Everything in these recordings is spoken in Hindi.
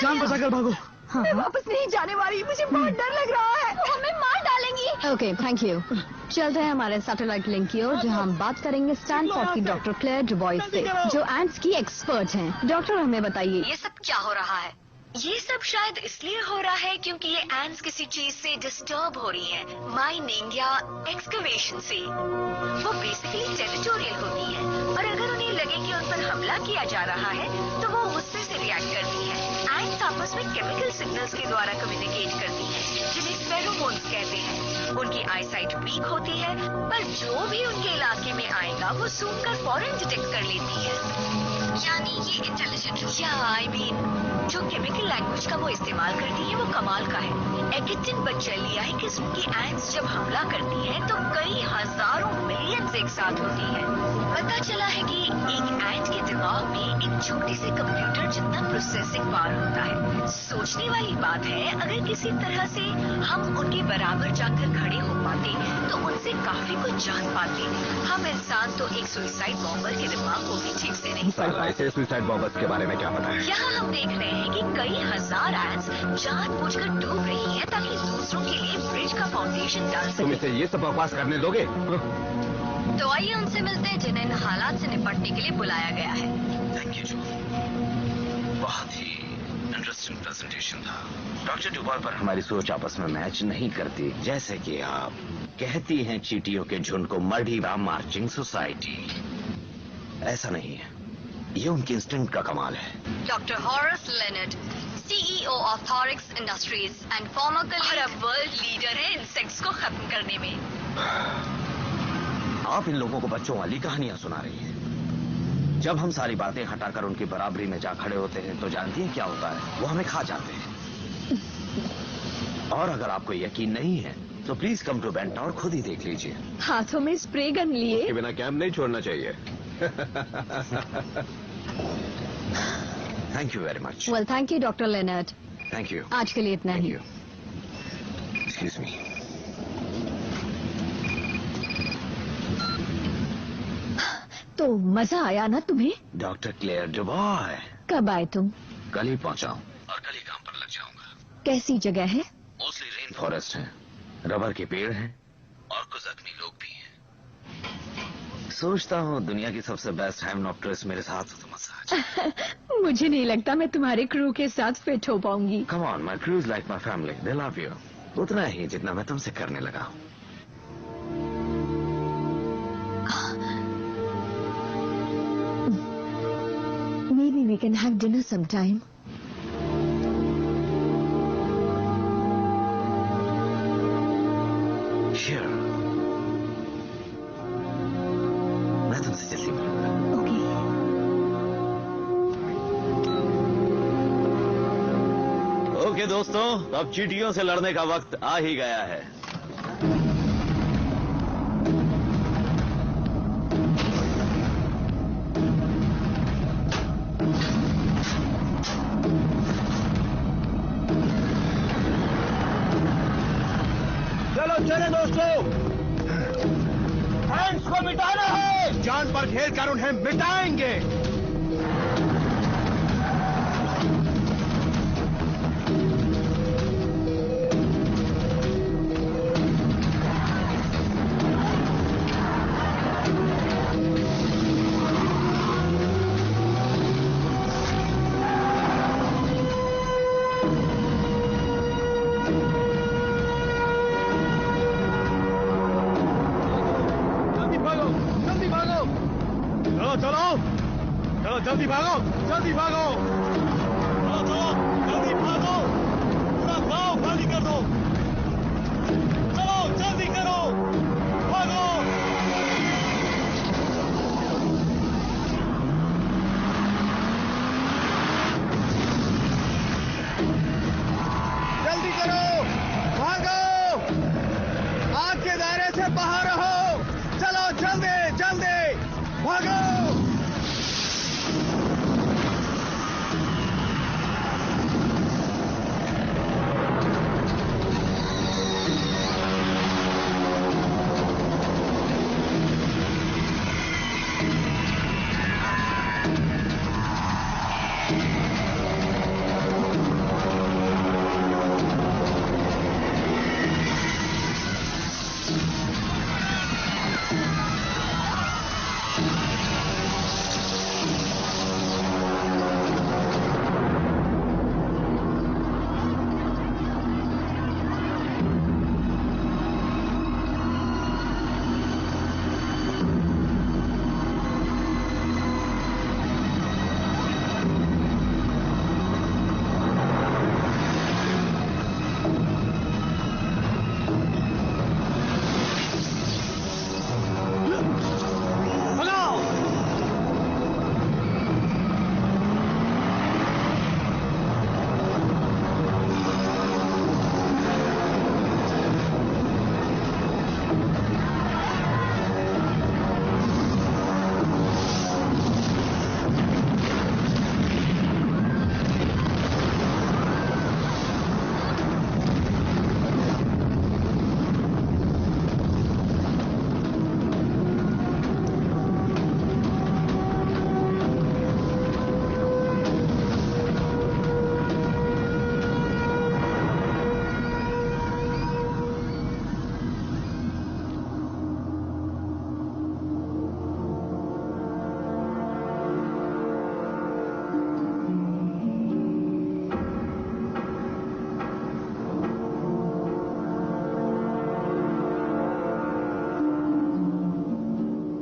जान बचाकर भागो। मैं वापस नहीं जाने वाली, मुझे बहुत डर लग रहा है। वो हमें मार डालेंगी। Okay, thank you. चलते हैं हमारे सैटेलाइट लिंक की ओर, जहां हम बात करेंगे स्टैनफोर्ड की डॉक्टर क्लेयर डुबॉइस से, जो एंट्स की एक्सपर्ट हैं। डॉक्टर, हमें बताइए ये सब क्या हो रहा है? ये सब शायद इसलिए हो रहा है क्योंकि ये एंट्स किसी चीज से डिस्टर्ब हो रही हैं, माइनिंग या एक्सकवेशन से। वो बेसिकली टेरिटोरियल होती हैं और अगर उन्हें लगे कि उन पर हमला किया जा रहा है तो वो गुस्से से रिएक्ट करती हैं। एंट्स आपस में केमिकल सिग्नल्स के द्वारा कम्युनिकेट करती हैं, जिन्हें फेरोमोन्स कहते हैं। उनकी आईसाइट वीक होती है, पर जो भी उनके इलाके में आएगा वो सूंघ कर फौरन डिटेक्ट कर लेती है। यानी ये इंटेलिजेंट, या आई मीन जो केमिकल लैंग्वेज का वो इस्तेमाल करती है वो कमाल का है। एकिटिन बच्चेलिया है किस्म की एंट्स जब हमला करती है तो कई हजारों मिलियंस एक साथ होती है। पता चला है कि एक एंट के दिमाग में एक छोटे से कंप्यूटर जितना प्रोसेसिंग पावर होता है। सोचने वाली बात है, अगर किसी तरह से हम उनके बराबर जाकर खड़े हो पाते तो उनसे काफी कुछ जान पाते। हम इंसान तो एक सुसाइड बॉम्बर के दिमाग को भी ठीक से नहीं पढ़ पाते। ऐसे सुसाइड बॉम्बर्स के बारे में क्या पता है? यहाँ हम देख रहे हैं कि कई हजार एंट्स जानबूझकर डूब रही हैं ताकि दूसरों के लिए ब्रिज का फाउंडेशन डाल तुम सके। इसे ये सब बकवास करने दोगे? तो आइए उनसे मिलते हैं जिन्हें इन हालात से निपटने के लिए बुलाया गया है। थैंक यू जो, बहुत ही इंटरेस्टिंग प्रेजेंटेशन था। डॉक्टर डुबॉय पर हमारी सोच आपस में मैच नहीं करती। जैसे कि आप कहती हैं चींटियों के झुंड को मर्डीवा मार्चिंग सोसाइटी, ऐसा नहीं है। ये उनके इंस्टिंक्ट का कमाल है। Doctor Horace Leonard, CEO of thorax industries and farmer colleague, world leader है इंसेक्ट्स को खत्म करने में। आप इन लोगों को बच्चों वाली कहानियां सुना रही हैं। जब हम सारी बातें हटाकर उनकी बराबरी में जा खड़े होते हैं तो जानती हैं क्या होता है? वो हमें खा जाते हैं। और अगर आपको यकीन नहीं है तो प्लीज कम टू बेंटा और खुद ही देख लीजिए। हाथों में स्प्रे गन लिए। के बिना कैंप नहीं छोड़ना चाहिए। Thank you very much. Well, thank you doctor Leonard. Thank you. आज के लिए इतना ही। Excuse me. तो मजा आया ना तुम्हें? Doctor Claire Dubois. कब आए तुम? कल ही पहुंचा हूँ और कल ही काम पर लग जाऊंगा। कैसी जगह है? मोस्टली रेन फॉरेस्ट है, रबर के पेड़ हैं और कुछ जख्मी लोग भी हैं। सोचता हूँ दुनिया की सबसे बेस्ट हाइमेनॉप्टेरस मेरे साथ हो तो मजा आ जाए। मुझे नहीं लगता मैं तुम्हारे क्रू के साथ फिट हो पाऊंगी। Come on, my crew is like my family, they love you. उतना ही जितना मैं तुमसे करने लगा हूँ। Maybe we can have dinner sometime. Sure. मैं तुमसे जल्दी मिलूंगा। Okay. ओके दोस्तों, अब चींटियों से लड़ने का वक्त आ ही गया है। चले दोस्तों, एंट्स को मिटाना है। जान पर खेल कर उन्हें मिटाएंगे। जल्दी भागो, जल्दी भागो। चलो चलो, जल्दी भागो, पूरा गांव खाली कर दो। चलो जल्दी करो, भागो। जल्दी करो, भागो, आग के दायरे से बाहर रहो। चलो जल्दी जल्दी भागो।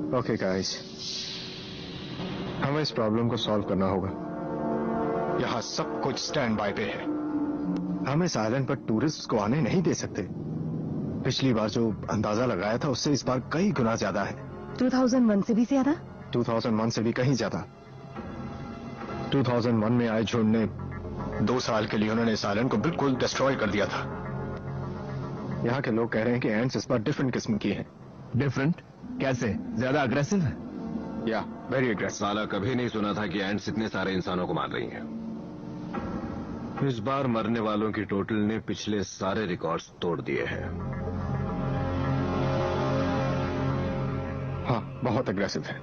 ओके गाइस, हमें इस प्रॉब्लम को सॉल्व करना होगा। यहाँ सब कुछ स्टैंड बाय पे है। हम इस आइलैंड पर टूरिस्ट को आने नहीं दे सकते। पिछली बार जो अंदाजा लगाया था उससे इस बार कई गुना ज्यादा है। 2001 से भी ज्यादा? 2001 से भी कहीं ज्यादा। 2001 में आए झुंड ने 2 साल के लिए उन्होंने इस आइलैंड को बिल्कुल डिस्ट्रॉय कर दिया था। यहाँ के लोग कह रहे हैं कि एंड्स इस बार डिफरेंट किस्म की हैं। डिफरेंट कैसे? ज्यादा अग्रेसिव है? या वेरी एग्रेसिव। साला कभी नहीं सुना था कि एंड्स इतने सारे इंसानों को मार रही हैं। इस बार मरने वालों की टोटल ने पिछले सारे रिकॉर्ड्स तोड़ दिए हैं। हाँ, बहुत अग्रेसिव है,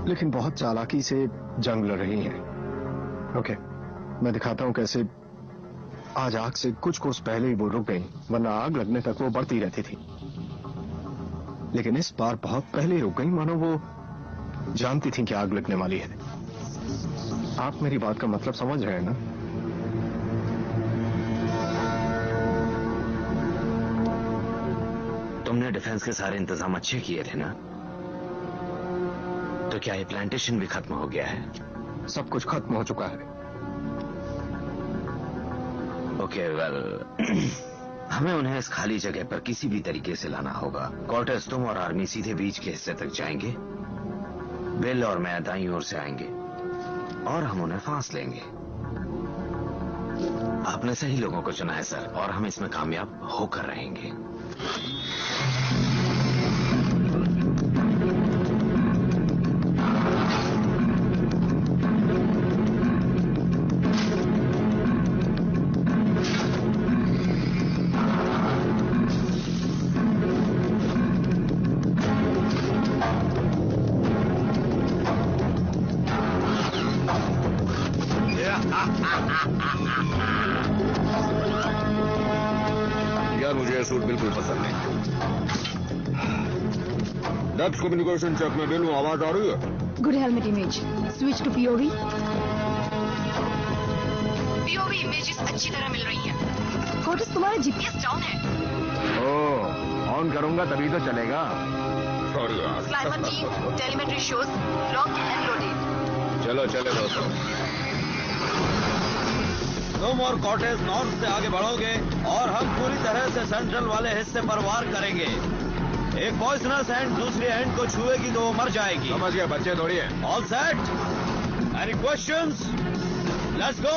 लेकिन बहुत चालाकी से जंग लड़ रही हैं। ओके, मैं दिखाता हूं कैसे आज आग से कुछ कोस पहले ही वो रुक गई, वरना आग लगने तक वो बढ़ती रहती थी। लेकिन इस बार बहुत पहले ही रुक गई, मानो वो जानती थी कि आग लगने वाली है। आप मेरी बात का मतलब समझ रहे हैं ना? तुमने डिफेंस के सारे इंतजाम अच्छे किए थे ना? तो क्या ये प्लांटेशन भी खत्म हो गया है? सब कुछ खत्म हो चुका है। ओके, वेल हमें उन्हें इस खाली जगह पर किसी भी तरीके से लाना होगा। कॉर्टेस, तुम और आर्मी सीधे बीच के हिस्से तक जाएंगे। बिल और मैं दाईं ओर से आएंगे और हम उन्हें फांस लेंगे। आपने सही लोगों को चुना है सर, और हम इसमें कामयाब होकर रहेंगे। यार मुझे सूट बिल्कुल पसंद नहीं। डेप्थ कम्युनिकेशन चेक में बिल्कुल आवाज आ रही है। Good helmet image, switch to POV. POV images अच्छी तरह मिल रही हैं। कोर्टिस, तुम्हारा जीपीएस डाउन है। ओह, ऑन करूंगा तभी तो चलेगा। सॉरी यार। Climate team, telemetry shows lock and loaded. चलो चलो दोस्तों। तुम और कॉटेज नॉर्थ से आगे बढ़ोगे और हम पूरी तरह से सेंट्रल वाले हिस्से पर वार करेंगे। एक पॉइजनस एंड दूसरी एंड को छुएगी तो वो मर जाएगी। समझ गया, बच्चे दौड़िए। All set? Any questions? Let's go.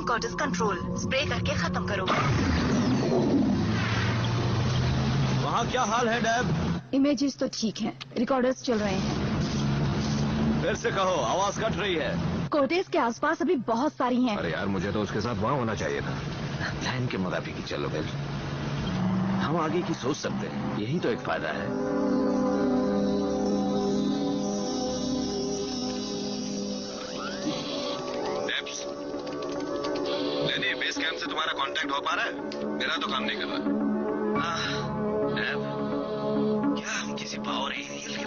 कॉर्टिस कंट्रोल, स्प्रे करके खत्म करो। वहाँ क्या हाल है डैब? इमेजेस तो ठीक हैं, रिकॉर्डर्स चल रहे हैं। फिर से कहो, आवाज कट रही है। कोर्टेस के आसपास अभी बहुत सारी हैं। अरे यार, मुझे तो उसके साथ वहाँ होना चाहिए था। प्लान के मुताबिक ही चलो बिल, हम आगे की सोच सकते हैं, यही तो एक फायदा है। बेस कैंप से तुम्हारा कांटेक्ट हो पा रहा है? मेरा तो काम नहीं कर रहा। डैब, क्या हम किसी पावर एरियल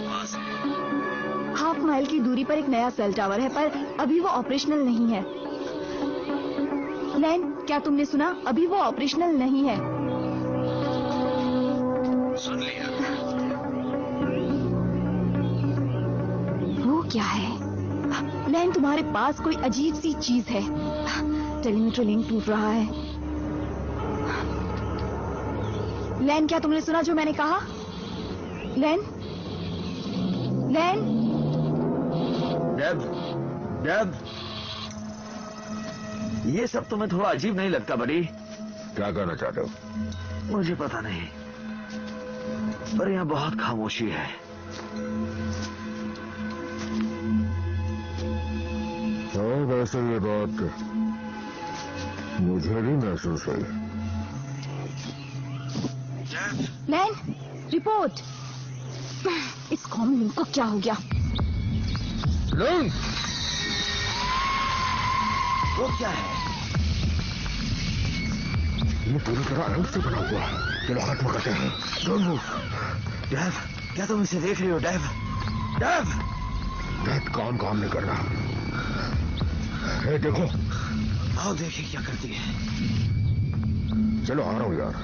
माइल की दूरी पर एक नया सेल टावर है, पर अभी वो ऑपरेशनल नहीं है। लैन, क्या तुमने सुना? अभी वो ऑपरेशनल नहीं है। सुन लिया। वो क्या है? लैन, तुम्हारे पास कोई अजीब सी चीज है। टेलीमीटर लिंक टूट रहा है। लैन, क्या तुमने सुना जो मैंने कहा? लैन, लैन, डेब, ये सब तुम्हें थोड़ा अजीब नहीं लगता बड़ी? क्या कहना चाहते हो? मुझे पता नहीं, पर यहाँ बहुत खामोशी है। हाँ, वैसे ये बात मुझे भी महसूस हुई। लैन, रिपोर्ट। इस कॉमन लिंक को क्या हो गया? लैन! वो क्या है? ये पूरी तरह रंग से बना हुआ है। चलो हाथ पकड़ते हैं। डेव, क्या तुम इसे देख रही हो? डेव, डेव, डेव, काम नहीं कर रहा। देखो, आओ देखिए क्या करती है। चलो आ रहा हूं यार।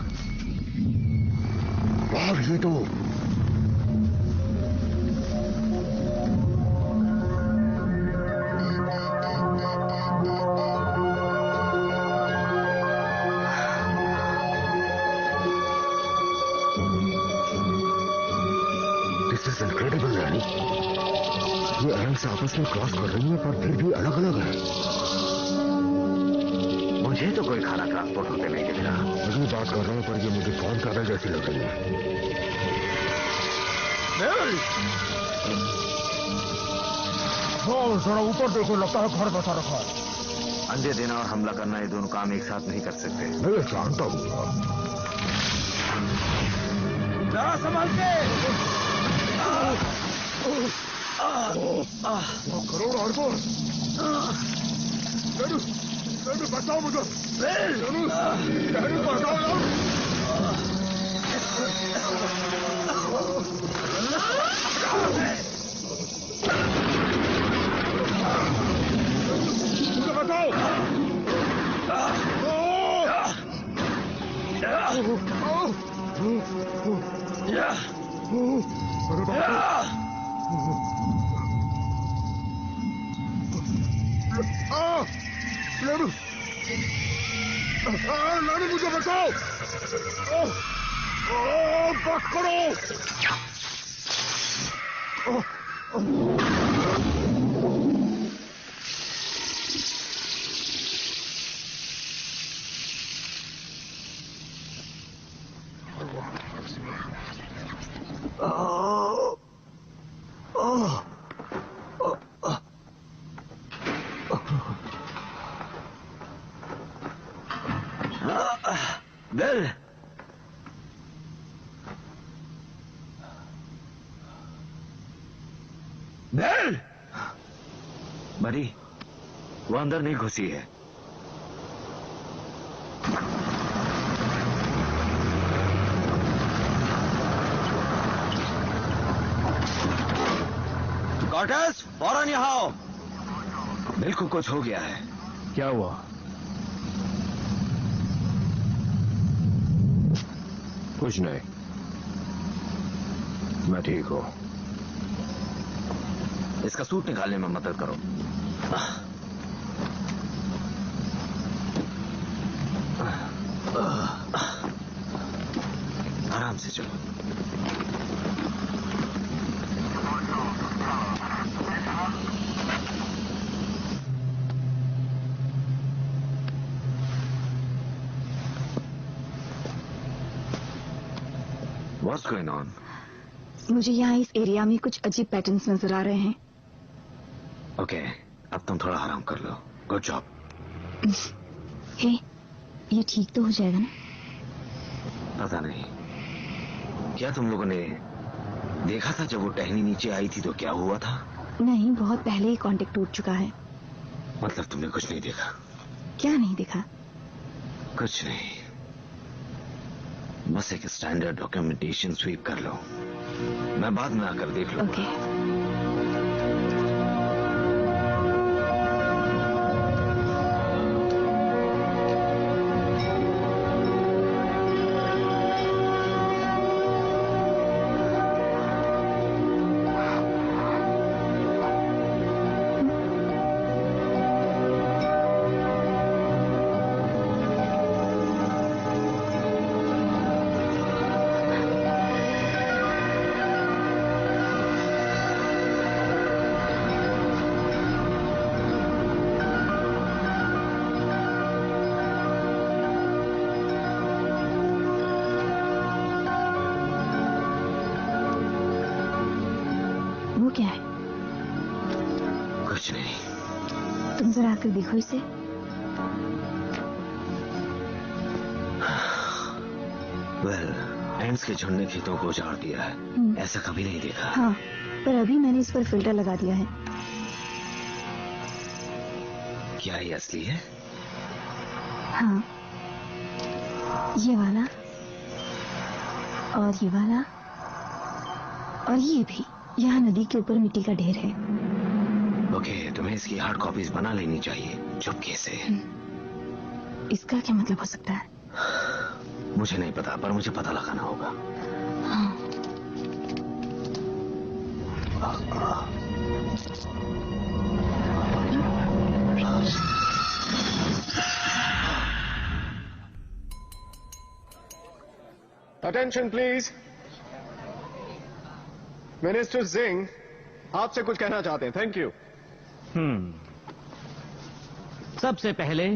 यार ये तो दिस इज इनक्रेडिबल यानी ये एंड्स आपस में क्रॉस कर रही है पर फिर भी अलग अलग है। मुझे तो कोई खाना ट्रांसपोर्ट होते नहीं दिख रहा। अभी बात कर रहा हूं पर ये मुझे फोन कागज जैसी लग रही है। जरा ऊपर देखो, लगता है घर बसा रखा है। अंधे देना और हमला करना ये दोनों काम एक साथ नहीं कर सकते। मैं ये जानता हूँ। जरा संभल के। करोड़ अर्बन बचाओ मुझे। बचाओ मुझे बचाओ। लानी मुझे बचाओ। बस करो। बेल, बेल, बड़ी, वो अंदर नहीं घुसी है। कॉर्टेस, फौरन यहाँ आओ। बिल्कुल कुछ हो गया है। क्या हुआ? कुछ नहीं, मैं ठीक हूं। इसका सूट निकालने में मदद करो। आराम से चलो। What's going on? मुझे यहाँ इस एरिया में कुछ अजीब पैटर्न्स नजर आ रहे हैं। ओके, अब तुम थोड़ा आराम कर लो। Good job. हे, ये ठीक तो हो जाएगा ना? पता नहीं, क्या तुम लोगों ने देखा था जब वो टहनी नीचे आई थी तो क्या हुआ था? नहीं, बहुत पहले ही कांटेक्ट टूट चुका है। मतलब तुमने कुछ नहीं देखा? क्या नहीं देखा? कुछ नहीं, बस एक स्टैंडर्ड डॉक्यूमेंटेशन स्वीप कर लो। मैं बाद में आकर देख लूंगा। ओके। क्या है? कुछ नहीं। तुम जरा आकर देखो इसे। वेल, एंड्स के झुंड ने खेतों को उजाड़ दिया है। ऐसा कभी नहीं देखा। हाँ, पर अभी मैंने इस पर फिल्टर लगा दिया है। क्या ये असली है? हाँ, ये वाला और ये वाला और ये भी। यहाँ नदी के ऊपर मिट्टी का ढेर है। ओके, तुम्हें इसकी हार्ड कॉपीज बना लेनी चाहिए चुपके से। इसका क्या मतलब हो सकता है? मुझे नहीं पता, पर मुझे पता लगाना होगा। हाँ। Attention please. मिनिस्टर सिंह आपसे कुछ कहना चाहते हैं। Thank you. सबसे पहले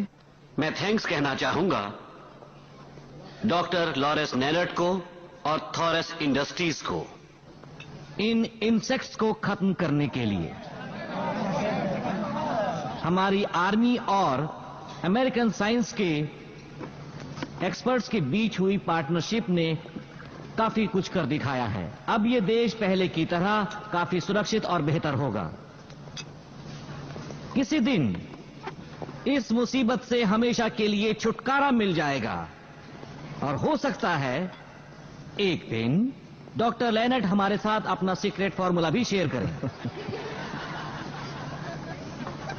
मैं थैंक्स कहना चाहूंगा डॉक्टर लॉरेंस नेलर्ट को और थॉरस इंडस्ट्रीज को इन इंसेक्ट्स को खत्म करने के लिए हमारी आर्मी और अमेरिकन साइंस के एक्सपर्ट्स के बीच हुई पार्टनरशिप ने काफी कुछ कर दिखाया है। अब ये देश पहले की तरह काफी सुरक्षित और बेहतर होगा। किसी दिन इस मुसीबत से हमेशा के लिए छुटकारा मिल जाएगा और हो सकता है एक दिन डॉक्टर लेनर्ट हमारे साथ अपना सीक्रेट फॉर्मूला भी शेयर करें।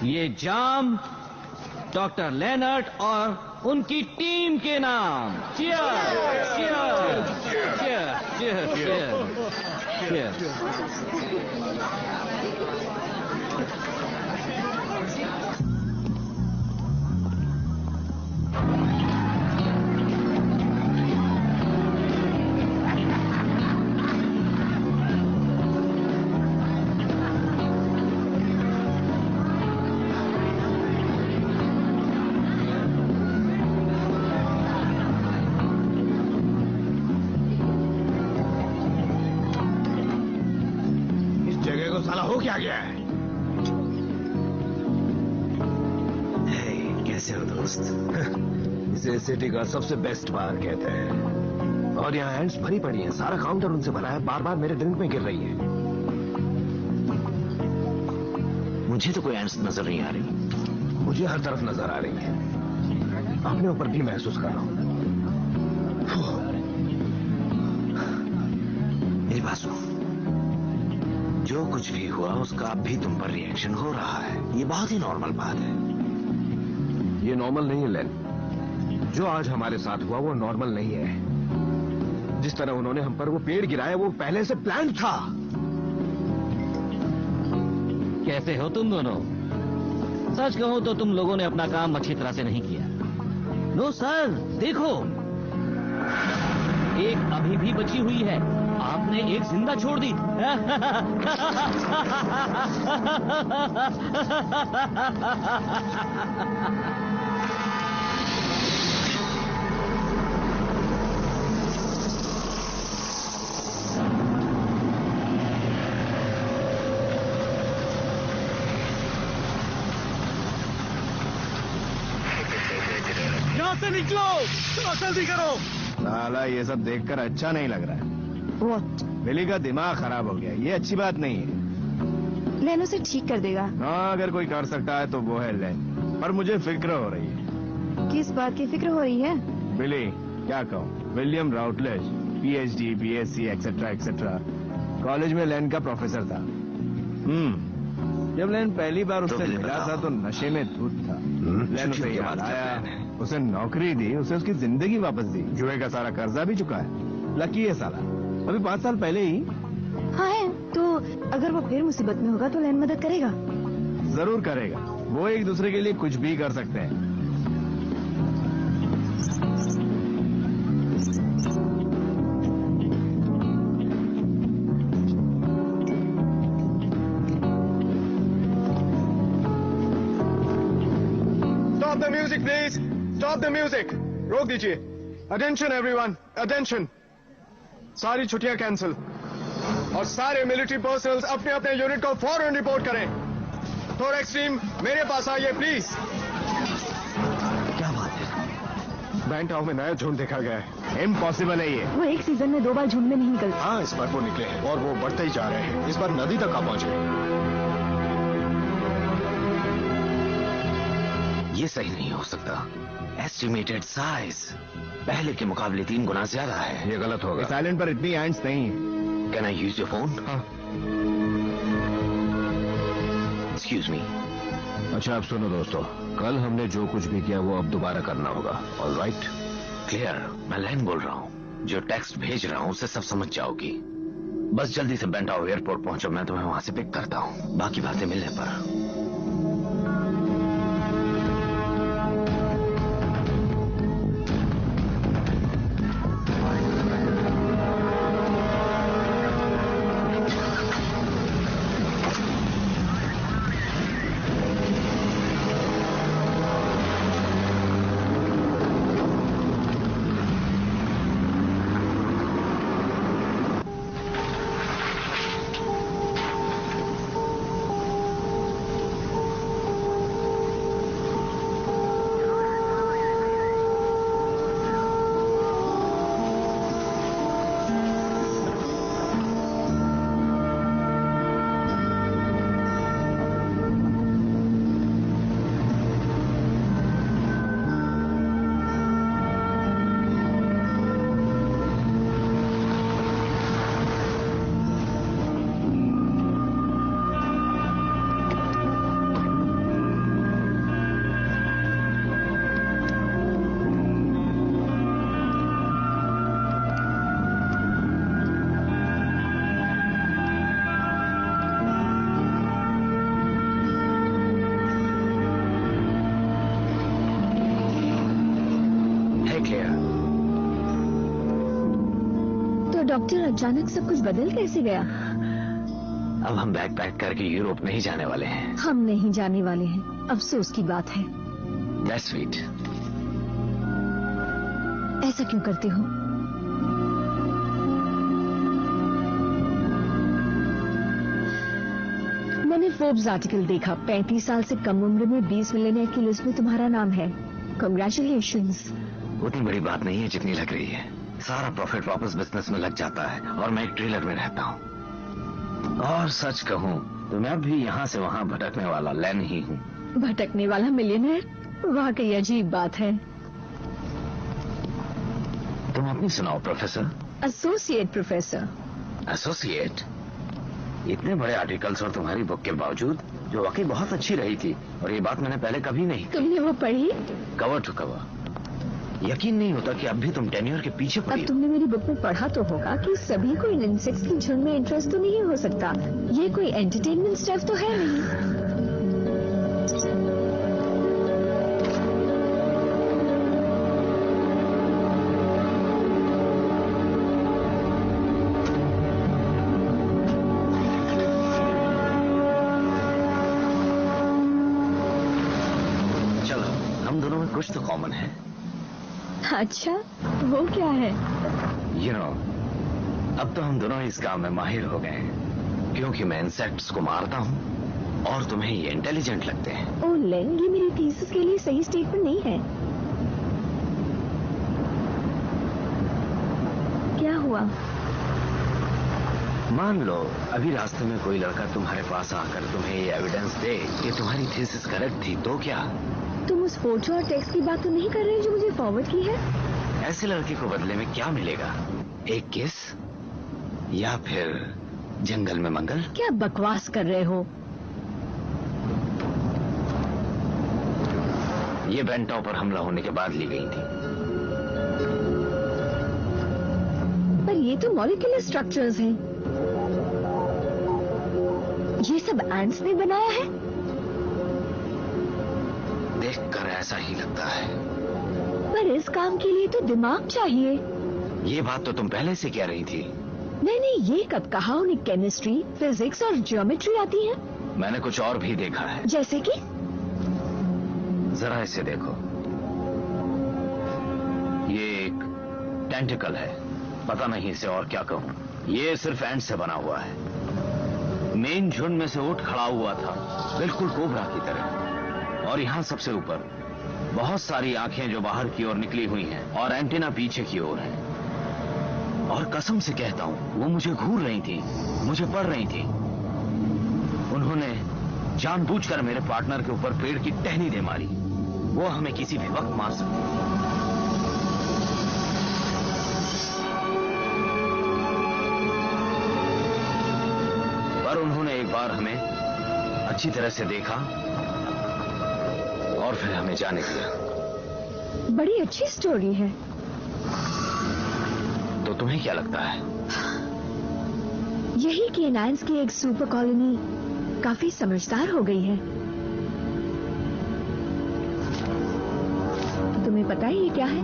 ये जाम डॉक्टर लेनर्ट और उनकी टीम के नाम। Cheers! Cheers! Cheers! Cheers! Cheers! Cheers! क्या गया है? कैसे हो दोस्त? इसे सिटी का सबसे बेस्ट बार कहते हैं। और यहाँ एंड्स भरी पड़ी हैं। सारा काउंटर उनसे भरा है। बार बार मेरे ड्रिंक में गिर रही है। मुझे तो कोई एंड्स नजर नहीं आ रही। मुझे हर तरफ नजर आ रही है। अपने ऊपर भी महसूस कर रहा हूं। मेरी बात सुनो। जो कुछ भी हुआ उसका अब भी तुम पर रिएक्शन हो रहा है। ये बहुत ही नॉर्मल बात है। ये नॉर्मल नहीं है लेन। जो आज हमारे साथ हुआ वो नॉर्मल नहीं है। जिस तरह उन्होंने हम पर वो पेड़ गिराया वो पहले से प्लान था। कैसे हो तुम दोनों? सच कहूं तो तुम लोगों ने अपना काम अच्छी तरह से नहीं किया। नो सर, देखो एक अभी भी बची हुई है। आपने एक जिंदा छोड़ दी। यहाँ से निकलो, चलो जल्दी करो। साला ये सब देखकर अच्छा नहीं लग रहा है। What? बिली का दिमाग खराब हो गया। ये अच्छी बात नहीं है। लेन उसे ठीक कर देगा। हाँ, अगर कोई कर सकता है तो वो है लेन। पर मुझे फिक्र हो रही है। किस बात की फिक्र हो रही है? बिली, क्या कहूँ, William Routledge PhD, BSc etcetera etcetera college में लेन का प्रोफेसर था। जब लेन पहली बार उससे मिला था तो नशे में धुत था। लेन उसे याद आया, उसे नौकरी दी, उसे उसकी जिंदगी वापस दी। जुए का सारा कर्जा भी चुका है। लकी है साला। अभी 5 साल पहले ही। हाँ है, तो अगर वो फिर मुसीबत में होगा तो लेन मदद करेगा। जरूर करेगा। वो एक दूसरे के लिए कुछ भी कर सकते हैं। Stop the music, please. Stop the music. रोक दीजिए। Attention everyone. Attention. सारी छुट्टियां कैंसिल। और सारे मिलिट्री पर्सनल अपने अपने यूनिट को फौरन रिपोर्ट करें। थोरैक्स टीम मेरे पास आइए प्लीज। क्या बात है? बैंटाओ में नया झुंड देखा गया है। इम्पॉसिबल है ये। वो एक सीजन में 2 बार झुंड में नहीं निकलते। हाँ, इस बार वो निकले हैं और वो बढ़ते ही जा रहे हैं। इस बार नदी तक आ पहुंचे। ये सही नहीं हो सकता। एस्टिमेटेड साइज पहले के मुकाबले 3 गुना ज्यादा है। ये गलत होगा। इस आइलैंड पर इतनी एंट्स नहीं है। Can I use your phone? हाँ। Excuse me. अच्छा अब सुनो दोस्तों, कल हमने जो कुछ भी किया वो अब दोबारा करना होगा। ऑलराइट? क्लियर। मैं लैन बोल रहा हूँ। जो टेक्स्ट भेज रहा हूँ उसे सब समझ जाओगी। बस जल्दी से बेंटाओ एयरपोर्ट पहुंचो, मैं तुम्हें वहां से पिक करता हूँ। बाकी बातें मिलने पर। डॉक्टर अचानक सब कुछ बदल कैसे गया? अब हम बैग पैक करके यूरोप नहीं जाने वाले हैं। हम नहीं जाने वाले हैं, अफसोस की बात है। That's sweet। ऐसा क्यों करते हो? मैंने फोर्ब्स आर्टिकल देखा, 35 साल से कम उम्र में 20 मिलियनेयर की लिस्ट में तुम्हारा नाम है। कांग्रेचुलेशंस। उतनी बड़ी बात नहीं है जितनी लग रही है। सारा प्रॉफिट वापस बिजनेस में लग जाता है और मैं एक ट्रेलर में रहता हूँ। और सच कहूँ तो मैं भी यहाँ से वहाँ भटकने वाला लैन ही हूँ। भटकने वाला मिलियनेयर? वाकई अजीब बात है। तुम अपनी सुनाओ प्रोफेसर। Associate professor. एसोसिएट? इतने बड़े आर्टिकल्स और तुम्हारी बुक के बावजूद, जो वाकई बहुत अच्छी रही थी, और ये बात मैंने पहले कभी नहीं। तुमने वो पढ़ी? Cover to cover. यकीन नहीं होता कि अब भी तुम टेन्योर के पीछे पड़ी अब हो। तुमने मेरी बुक में पढ़ा तो होगा कि सभी को इन इंसेक्ट्स की झुंड में इंटरेस्ट तो नहीं हो सकता। ये कोई एंटरटेनमेंट स्टफ तो है नहीं। चलो, हम दोनों में कुछ तो कॉमन है। अच्छा, वो क्या है? You know, अब तो हम दोनों इस काम में माहिर हो गए हैं, क्योंकि मैं इंसेक्ट्स को मारता हूँ और तुम्हें ये इंटेलिजेंट लगते हैं। ओ लेन, ये मेरी थीसिस के लिए सही स्टेटमेंट नहीं है। क्या हुआ? मान लो अभी रास्ते में कोई लड़का तुम्हारे पास आकर तुम्हें ये एविडेंस दे कि तुम्हारी थीसिस करेक्ट थी, तो क्या? तुम उस फोटो और टेक्स्ट की बात तो नहीं कर रहे जो मुझे फॉरवर्ड की है? ऐसे लड़के को बदले में क्या मिलेगा? एक किस या फिर जंगल में मंगल? क्या बकवास कर रहे हो? ये बेंटाओ पर हमला होने के बाद ली गई थी। पर ये तो मॉलिक्यूलर स्ट्रक्चर्स हैं। ये सब एंट्स ने बनाया है? देखकर ऐसा ही लगता है। पर इस काम के लिए तो दिमाग चाहिए। ये बात तो तुम पहले से कह रही थी। मैंने ये कब कहा? उन्हें केमिस्ट्री, फिजिक्स और ज्योमेट्री आती है। मैंने कुछ और भी देखा है। जैसे कि? जरा इसे देखो। ये एक टेंटिकल है, पता नहीं इसे और क्या कहूँ। ये सिर्फ एंड से बना हुआ है। मेन झुंड में से ऊंट खड़ा हुआ था, बिल्कुल कोबरा की तरह। और यहां सबसे ऊपर बहुत सारी आंखें जो बाहर की ओर निकली हुई हैं और एंटीना पीछे की ओर है। और कसम से कहता हूं, वो मुझे घूर रही थी, मुझे पड़ रही थी। उन्होंने जानबूझकर मेरे पार्टनर के ऊपर पेड़ की टहनी दे मारी। वो हमें किसी भी वक्त मार सकती है। पर उन्होंने एक बार हमें अच्छी तरह से देखा और फिर हमें जाने दिया। बड़ी अच्छी स्टोरी है। तो तुम्हें क्या लगता है? यही कि एनायंस की एक सुपर कॉलोनी काफी समझदार हो गई है। तुम्हें पता है ये क्या है?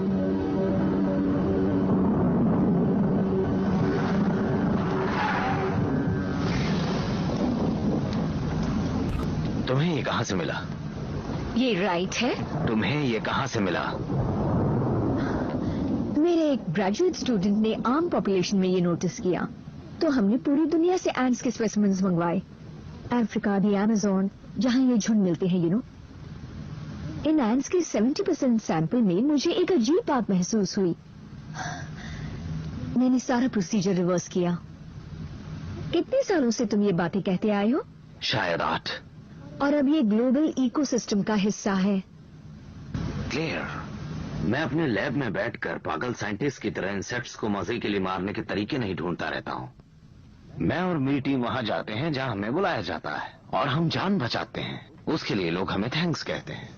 तुम्हें ये कहां से मिला? ये राइट है। तुम्हें ये कहां से मिला? मेरे एक ग्रेजुएट स्टूडेंट ने आम पॉपुलेशन में ये नोटिस किया, तो हमने पूरी दुनिया से एंट्स के स्पेसिमेंस मंगवाए। अफ्रीका, दी अमेज़न, जहां ये झुंड मिलते हैं, इन एंट्स के 70% सैंपल में मुझे एक अजीब बात महसूस हुई। मैंने सारा प्रोसीजर रिवर्स किया। कितने सालों से तुम ये बातें कहते आए हो? शायद 8। और अब ये ग्लोबल इकोसिस्टम का हिस्सा है। क्लियर। मैं अपने लैब में बैठकर पागल साइंटिस्ट की तरह इंसेक्ट्स को मजे के लिए मारने के तरीके नहीं ढूंढता रहता हूं। मैं और मेरी टीम वहां जाते हैं जहां हमें बुलाया जाता है और हम जान बचाते हैं। उसके लिए लोग हमें थैंक्स कहते हैं।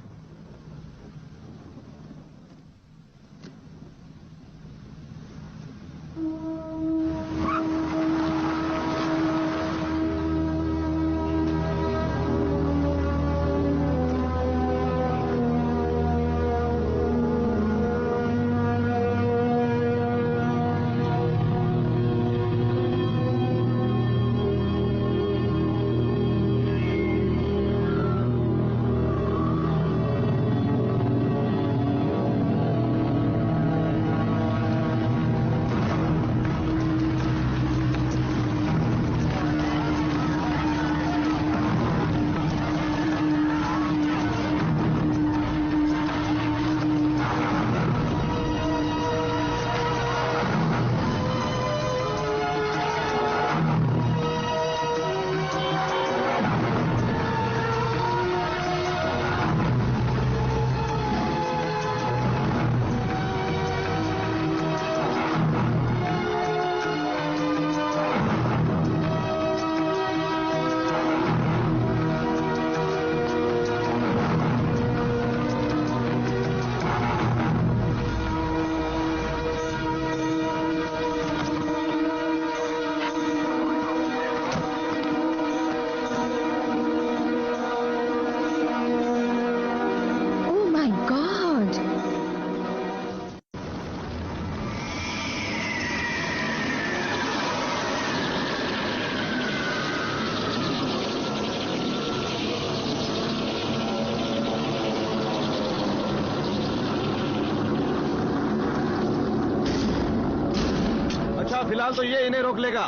फिलहाल तो ये इन्हें रोक लेगा।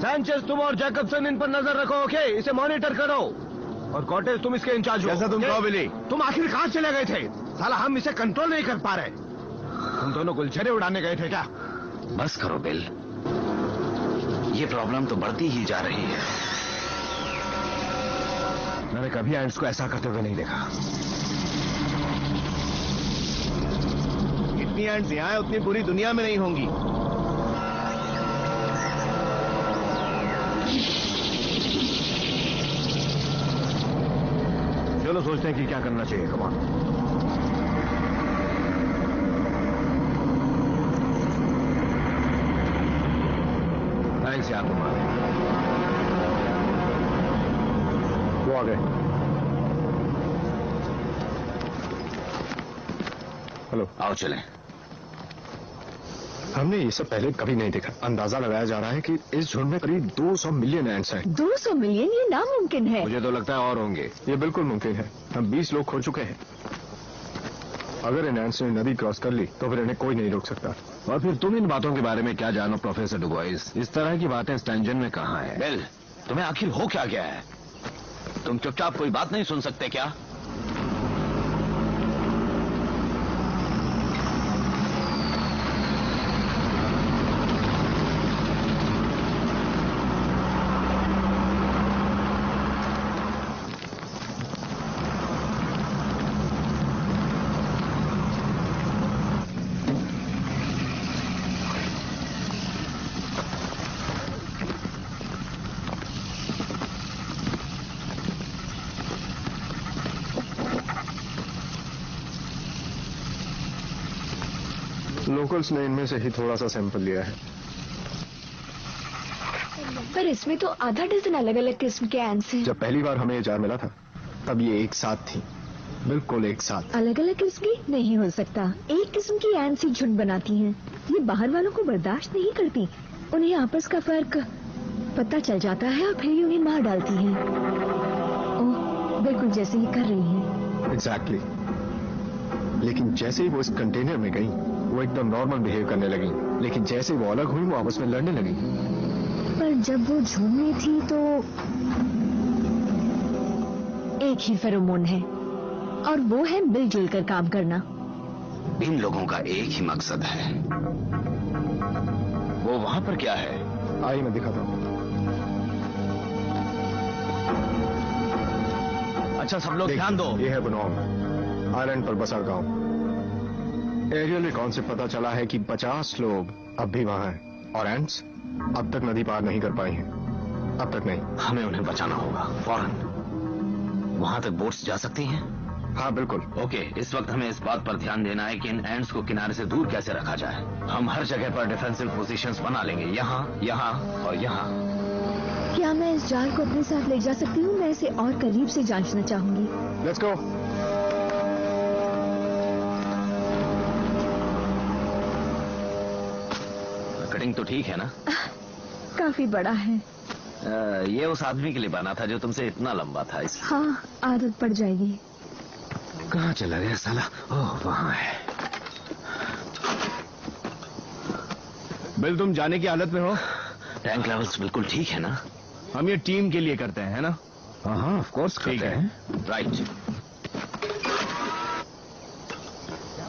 सैंचेज, तुम और जैकबसन इन पर नजर रखो, ओके? इसे मॉनिटर करो। और कॉटेज, तुम इसके इंचार्ज हो। जैसा तुम कहो बिली। तुम आखिर कहां चले गए थे? साला हम इसे कंट्रोल नहीं कर पा रहे। तुम दोनों गुलछरे उड़ाने गए थे क्या? बस करो बिल, ये प्रॉब्लम तो बढ़ती ही जा रही है। मैंने कभी एंट्स को ऐसा करते हुए नहीं देखा। इतनी एंट्स यहाँ है, उतनी पूरी दुनिया में नहीं होंगी। चलो सोचते हैं कि क्या करना चाहिए। कमान। थैंक्स यार, तुम आ गए। वो आ गए। हेलो। आओ चलें। हमने ये सब पहले कभी नहीं देखा। अंदाजा लगाया जा रहा है कि इस झुंड में करीब 200 मिलियन एंट्स हैं। 200 मिलियन? ये नामुमकिन है। मुझे तो लगता है और होंगे। ये बिल्कुल मुमकिन है। हम 20 लोग खो चुके हैं। अगर इन एंड्स ने नदी क्रॉस कर ली तो फिर इन्हें कोई नहीं रोक सकता। और फिर तुम इन बातों के बारे में क्या जानो प्रोफेसर डुबोइस? इस तरह की बातें स्टैंजन में कहाँ है? बेल, तुम्हें आखिर हो क्या गया है? तुम चुपचाप कोई बात नहीं सुन सकते क्या? लोकल्स ने इनमें से ही थोड़ा सा सैंपल लिया है। पर इसमें तो आधा डजन अलग अलग किस्म के एंट्स हैं। जब पहली बार हमें ये जार मिला था तब ये एक साथ थी, बिल्कुल एक साथ। अलग अलग किस्म की नहीं हो सकता। एक किस्म की एंट्स ही झुंड बनाती हैं। ये बाहर वालों को बर्दाश्त नहीं करती। उन्हें आपस का फर्क पता चल जाता है और फिर ही उन्हें मार डालती हैं। ओह, बिल्कुल जैसे ही कर रही हैं। एग्जैक्टली। लेकिन जैसे ही वो इस कंटेनर में गई वो एकदम नॉर्मल बिहेव करने लगी, लेकिन जैसे वो अलग हुई वो आपस में लड़ने लगी। पर जब वो झुंड में थी तो एक ही फेरोमोन है और वो है मिलजुल कर काम करना। इन लोगों का एक ही मकसद है। वो वहां पर क्या है? आइए मैं दिखाता हूँ। अच्छा सब लोग ध्यान दो। ये है बनोंग आइलैंड पर बसा गांव। एरियल रिकॉर्ड से पता चला है कि 50 लोग अब भी वहां हैं और एंट्स अब तक नदी पार नहीं कर पाई हैं। अब तक नहीं। हमें उन्हें बचाना होगा फौरन। वहां तक बोट्स जा सकती हैं? हाँ बिल्कुल। ओके, इस वक्त हमें इस बात पर ध्यान देना है कि इन एंड्स को किनारे से दूर कैसे रखा जाए। हम हर जगह पर डिफेंसिव पोजीशंस बना लेंगे, यहाँ यहाँ और यहाँ। क्या मैं इस जाल को अपने साथ ले जा सकती हूँ? मैं इसे और करीब से जांचना चाहूंगी। Let's go. कटिंग तो ठीक है ना? काफी बड़ा है। ये उस आदमी के लिए बना था जो तुमसे इतना लंबा था। इस हाँ, आदत पड़ जाएगी। कहाँ चला गया साला? ओह, वहाँ है। बिल, तुम जाने की हालत में हो? टैंक लेवल्स बिल्कुल ठीक है ना? हम ये टीम के लिए करते हैं ना? हाँ ऑफ कोर्स करते हैं। राइट।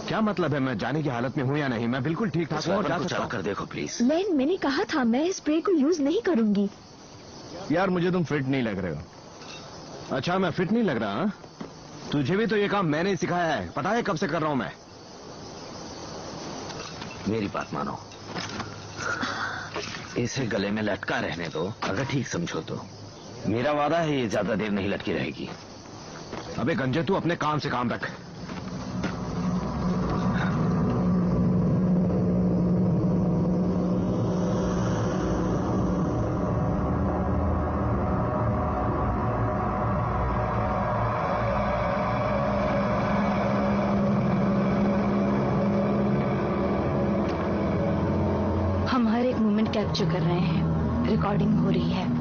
क्या मतलब है मैं जाने की हालत में हूँ या नहीं? मैं बिल्कुल ठीक ठाक चला कर देखो प्लीज। लेन, मैंने कहा था मैं इस स्प्रे को यूज नहीं करूंगी। यार मुझे तुम फिट नहीं लग रहे हो। अच्छा मैं फिट नहीं लग रहा? हाँ? तुझे भी तो ये काम मैंने सिखाया है। पता है कब से कर रहा हूं मैं? मेरी बात मानो, इसे गले में लटका रहने दो। अगर ठीक समझो तो मेरा वादा है ये ज्यादा देर नहीं लटकी रहेगी। अबे गंजे, तू अपने काम से काम रख। हम हर एक मोमेंट कैप्चर कर रहे हैं। रिकॉर्डिंग हो रही है।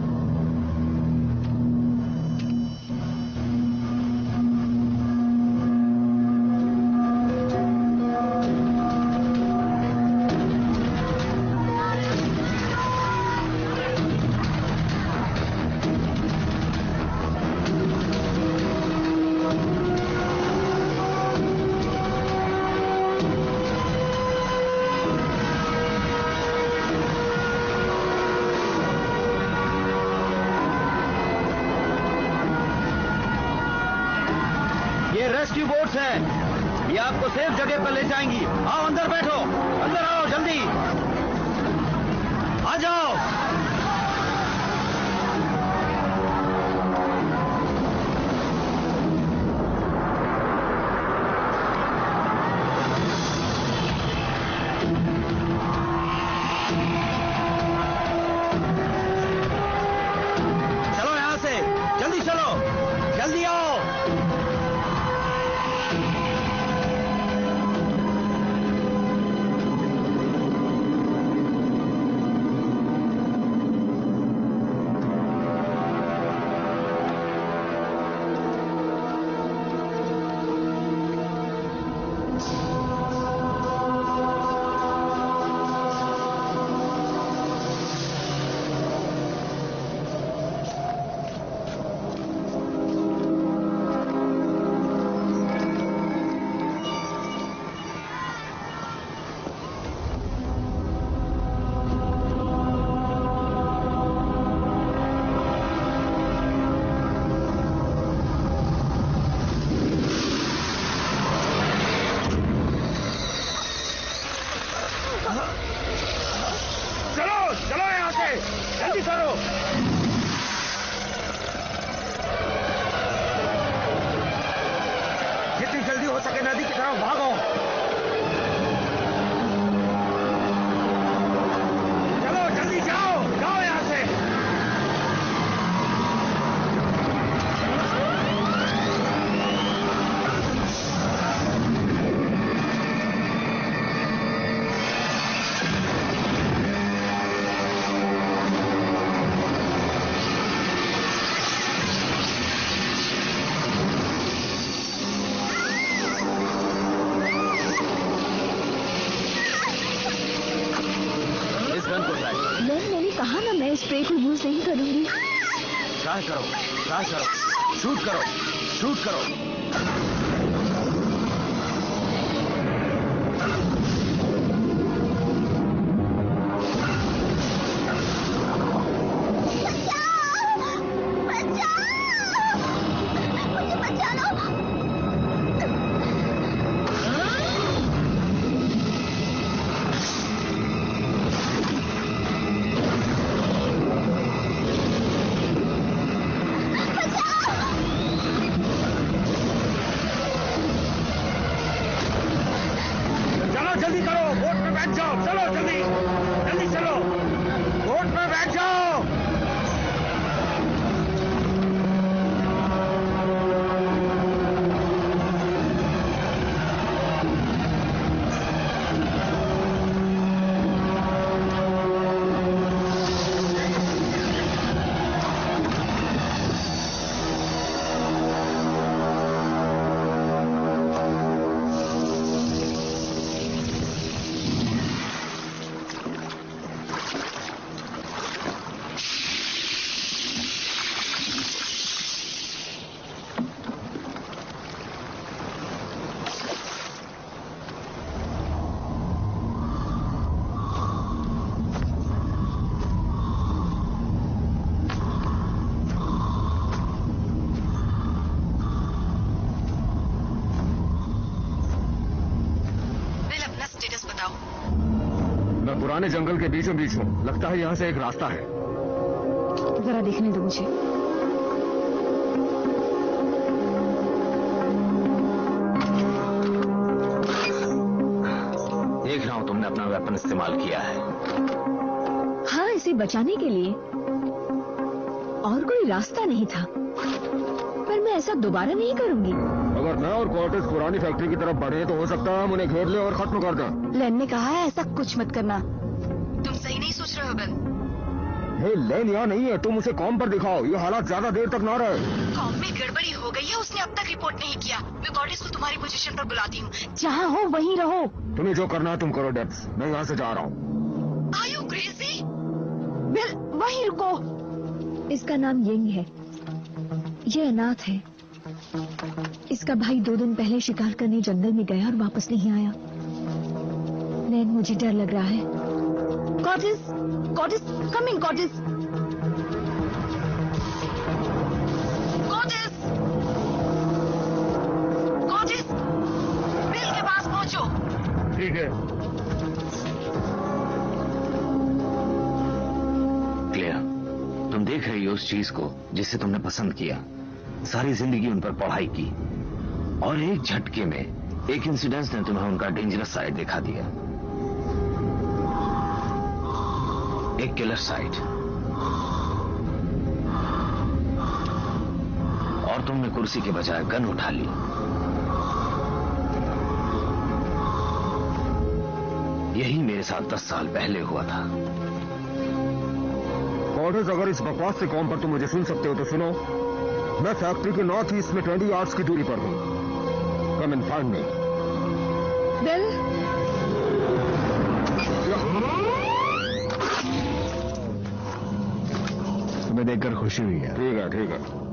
ये रेस्क्यू बोट्स हैं। ये आपको सेफ जगह पर ले जाएंगी। आओ अंदर बैठो। अंदर आओ जल्दी। आ जाओ। चलो यहां से जल्दी चलो। जल्दी आओ। भागो। चलो जल्दी जाओ, जाओ यहाँ से। मैंने कहा ना मैं स्प्रे को यूज नहीं करूंगी। ट्राई करो, शूट करो, शूट करो। जल्दी करो, बोट में बैठ जाओ, चलो जल्दी, जल्दी चलो, बोट में बैठ जाओ। मैं पुराने जंगल के बीचों बीच हूँ। लगता है यहाँ से एक रास्ता है। जरा देखने दो मुझे। देख रहा हूँ तुमने अपना वेपन इस्तेमाल किया है। हाँ, इसे बचाने के लिए। और कोई रास्ता नहीं था, पर मैं ऐसा दोबारा नहीं करूंगी। अगर मैं और कॉर्टेस पुरानी फैक्ट्री की तरफ बढ़े तो हो सकता है हम उन्हें घेर ले और खत्म कर दें। लेन ने कहा है ऐसा कुछ मत करना। तुम सही नहीं सोच रहे हो बेल। हे लेन यहाँ नहीं है, तुम उसे कॉम पर दिखाओ। ये हालात ज्यादा देर तक ना रहे। कॉम में गड़बड़ी हो गई है, उसने अब तक रिपोर्ट नहीं किया। मैं कॉर्टेस को तुम्हारी पोजीशन पर बुलाती हूँ। जहाँ हो वहीं रहो। तुम्हें जो करना है तुम करो डेप्स, मैं यहाँ से जा रहा हूँ। Are you crazy? बिल वहीं रुको। इसका नाम यंग है, ये अनाथ है। इसका भाई 2 दिन पहले शिकार करने जंगल में गया और वापस नहीं आया। नैन, मुझे डर लग रहा है। कॉर्टेस, कॉर्टेस, कम इन कॉर्टेस। कॉर्टेस! कॉर्टेस! बिल के पास पहुंचो। ठीक है। क्लियर, तुम देख रही हो उस चीज को जिसे तुमने पसंद किया, सारी जिंदगी उन पर पढ़ाई की, और एक झटके में एक इंसिडेंस ने तुम्हें उनका डेंजरस साइड दिखा दिया। एक किलर साइड। और तुमने कुर्सी के बजाय गन उठा ली। यही मेरे साथ 10 साल पहले हुआ था। कॉर्टेस, अगर इस बकवास से कॉम पर तुम मुझे सुन सकते हो तो सुनो। मैं फैक्ट्री के नॉर्थ ईस्ट में 20 यार्ड्स की दूरी पर हूँ। Come and find me. Bill, तुम्हें देखकर खुशी हुई है। ठीक है, ठीक है।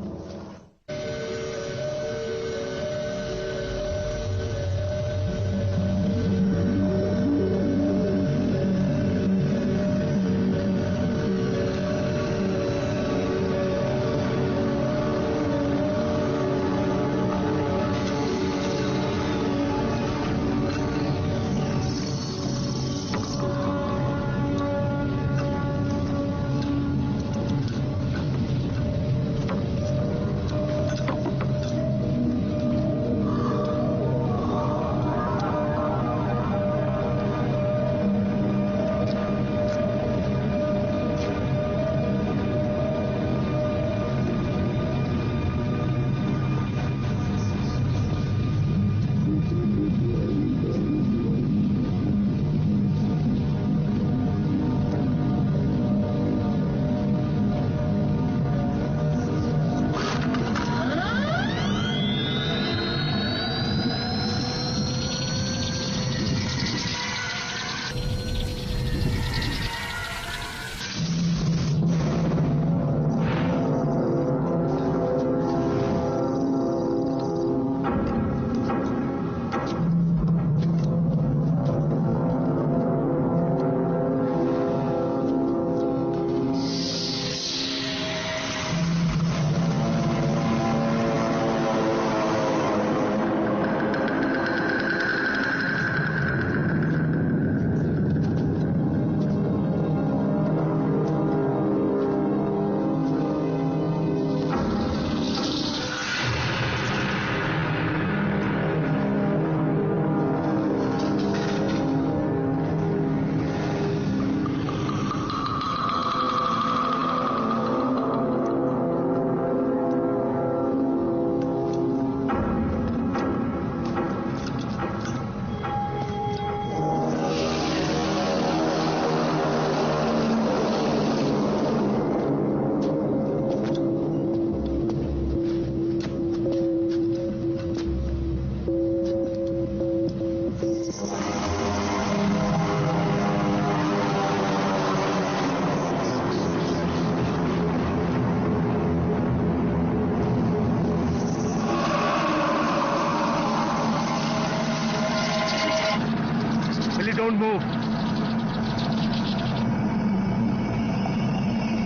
Don't move.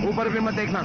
ऊपर भी मत देखना।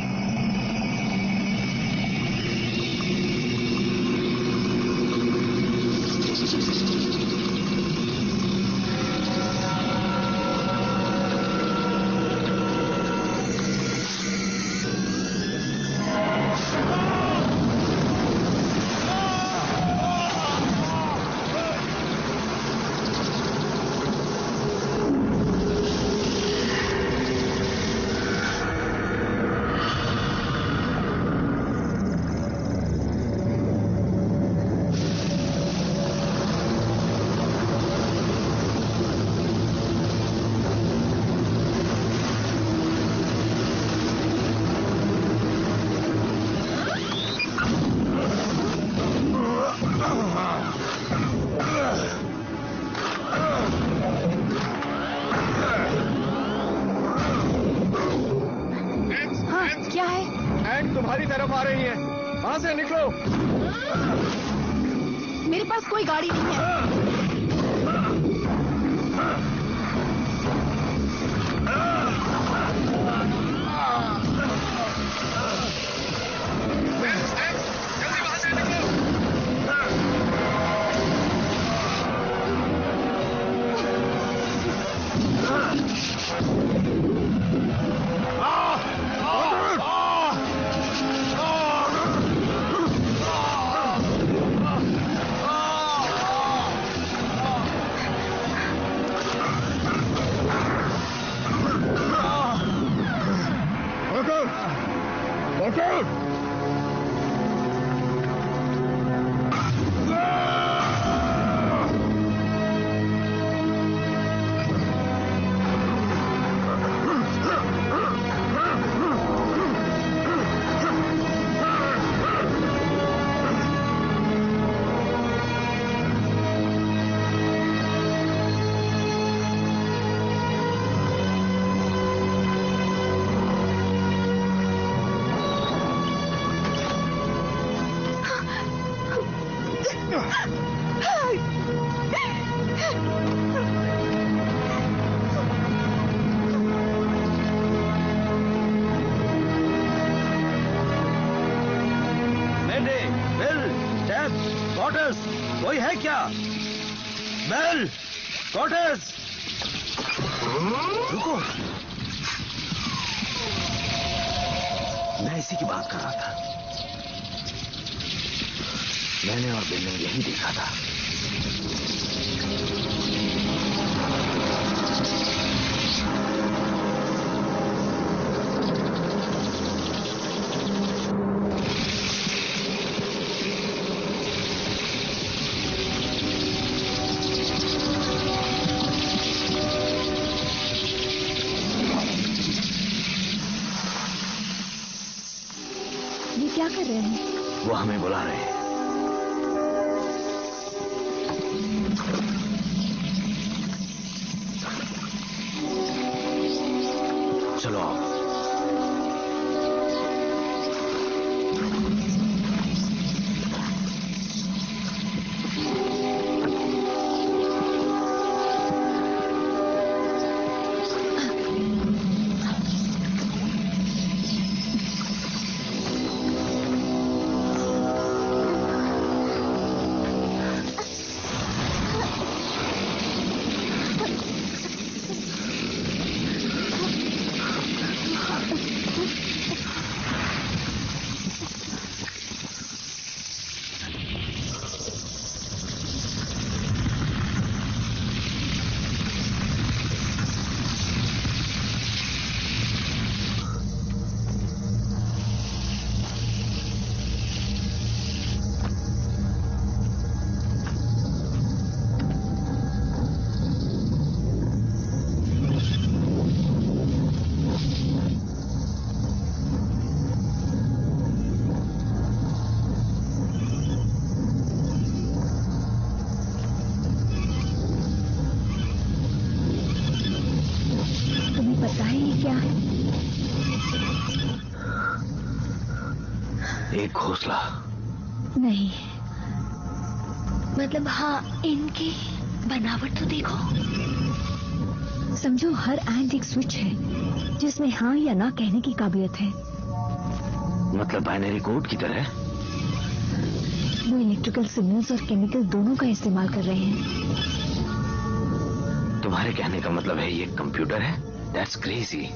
तुम्हारी तरफ आ रही है, वहां से निकलो। मेरे पास कोई गाड़ी नहीं है। जल्दी वहां से निकलो। कोई है क्या? बेल, कॉटेज, रुको। मैं इसी की बात कर रहा था। मैंने और बिल ने यही देखा था। क्या कर रहे हैं? वो हमें बुला रहे हैं। चलो आओ। एक घोंसला नहीं, मतलब हाँ, इनकी बनावट तो देखो। समझो हर एंड एक स्विच है जिसमें हाँ या ना कहने की काबिलियत है। मतलब बाइनरी कोड की तरह? वो इलेक्ट्रिकल सिग्नल्स और केमिकल दोनों का इस्तेमाल कर रहे हैं। तुम्हारे कहने का मतलब है ये कंप्यूटर है? That's crazy.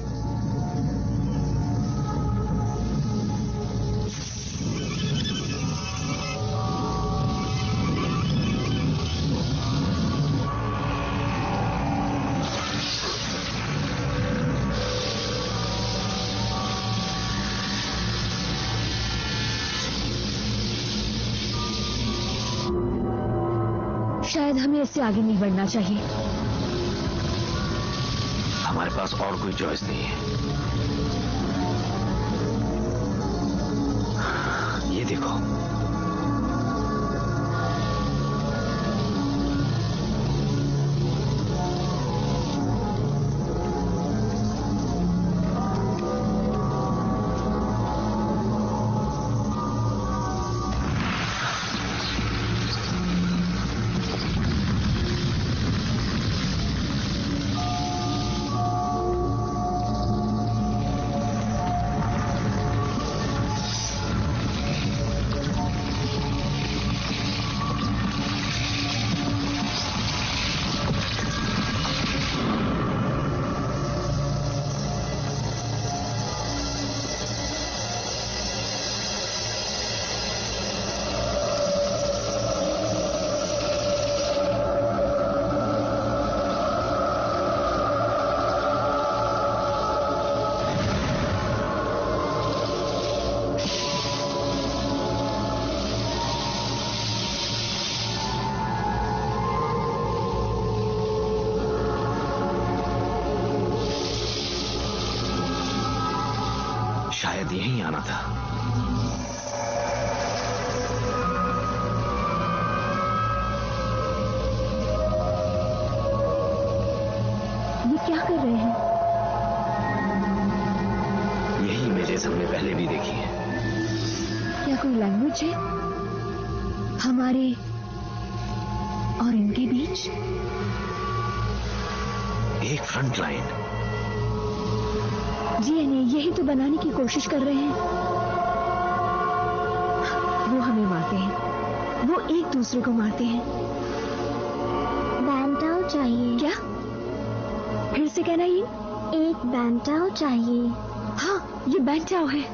शायद हमें इससे आगे नहीं बढ़ना चाहिए। हमारे पास और कोई चॉइस नहीं है। ये देखो, शायद यहीं आना था। ये क्या कर रहे हैं? यही इमेजेस हमने पहले भी देखी है। क्या कोई लैंग्वेज है हमारे और इनके बीच? एक फ्रंट लाइन। डीएनए यही तो बनाने की कोशिश कर रहे हैं। वो हमें मारते हैं, वो एक दूसरे को मारते हैं। बैंटाओ चाहिए। क्या? फिर से कहना ये? एक बैंटाओ चाहिए। हाँ, ये बैंटाओ है।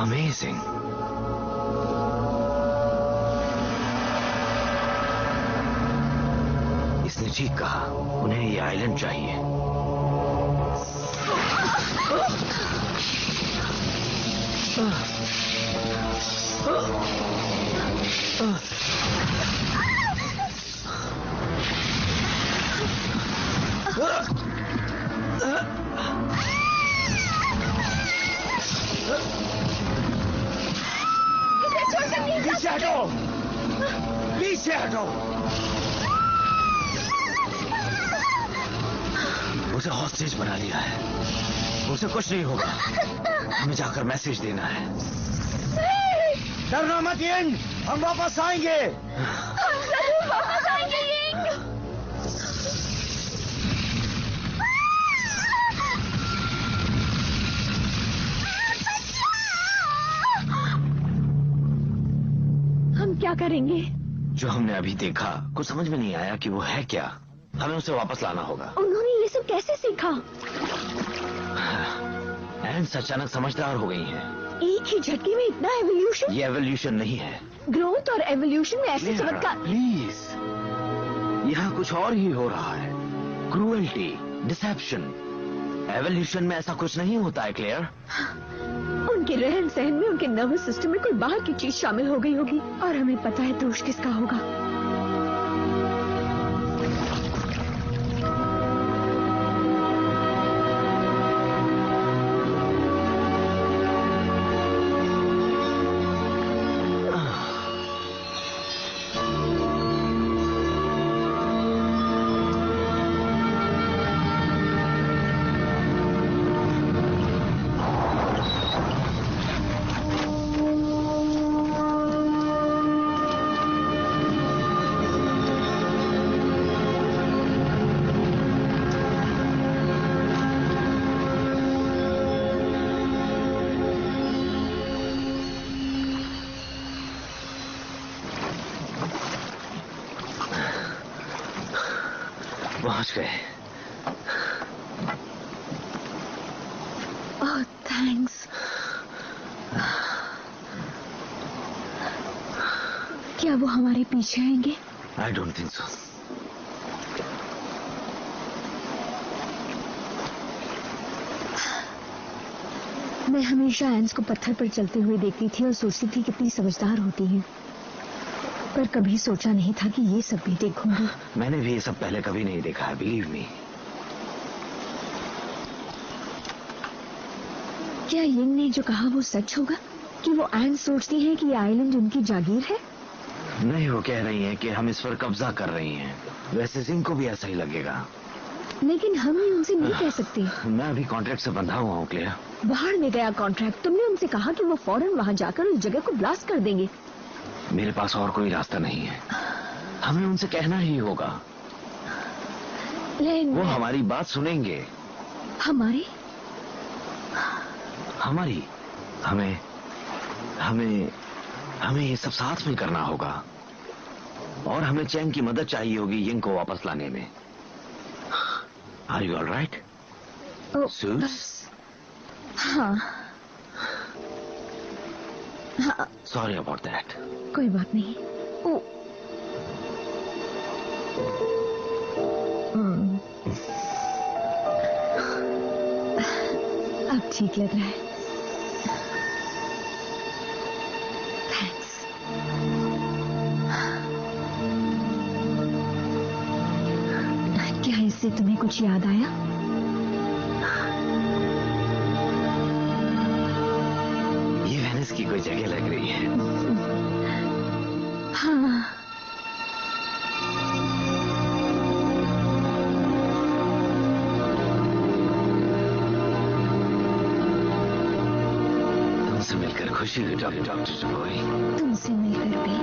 अमेजिंग। इसने ठीक कहा, उन्हें ये आइलैंड चाहिए। पीछे हटो, पीछे हटो। उसे हॉस्टेज बना लिया है। उसे कुछ नहीं होगा। हमें जाकर मैसेज देना है। डरना मत यिंग, हम वापस आएंगे। हम जरूर वापस आएंगे यिंग। हम क्या करेंगे? जो हमने अभी देखा कुछ समझ में नहीं आया कि वो है क्या। हमें उसे वापस लाना होगा। उन्होंने ये सब कैसे सीखा? एंड्स अचानक समझदार हो गई हैं। एक ही झटके में इतना एवोल्यूशन? ये एवोल्यूशन नहीं है। ग्रोथ और एवोल्यूशन में ऐसे चमत्कार। प्लीज, यहाँ कुछ और ही हो रहा है। Cruelty, dissipation. एवोल्यूशन में ऐसा कुछ नहीं होता है क्लेयर। उनके रहन सहन में, उनके नर्वस सिस्टम में कोई बाहर की चीज शामिल हो गई होगी और हमें पता है दोष किसका होगा। पहुंच गए। ओह थैंक्स। क्या वो हमारे पीछे आएंगे? I don't think so. मैं हमेशा एंस को पत्थर पर चलते हुए देखती थी और सोचती थी कितनी समझदार होती है, पर कभी सोचा नहीं था कि ये सब भी देखूंगी। मैंने भी ये सब पहले कभी नहीं देखा है, बिलीव मी। क्या यिंग ने जो कहा वो सच होगा कि वो एंस सोचती हैं कि ये आइलैंड उनकी जागीर है? नहीं, वो कह रही हैं कि हम इस पर कब्जा कर रही हैं। वैसे सिंह को भी ऐसा ही लगेगा, लेकिन हम ये उनसे नहीं कह सकते। मैं अभी कॉन्ट्रैक्ट से बंधा हुआ हूँ क्लियर। बाहर में गया कॉन्ट्रैक्ट। तुमने उनसे कहा कि वो फौरन वहां जाकर उस जगह को ब्लास्ट कर देंगे। मेरे पास और कोई रास्ता नहीं है, हमें उनसे कहना ही होगा। लेकिन वो हमारी बात सुनेंगे। हमारी हमें ये सब साथ में करना होगा, और हमें चैंग की मदद चाहिए होगी यिंग को वापस लाने में। Are you all right? हाँ। हाँ, सॉरी अबाउट दैट। कोई बात नहीं। अब ठीक लग रहा है। थैंक्स। क्या इससे तुम्हें कुछ याद आया? ये वेनिस की कोई जगह लग रही है। हाँ। तुमसे मिलकर खुशी हुई डॉक्टर डुबोई। तुमसे मिलकर भी।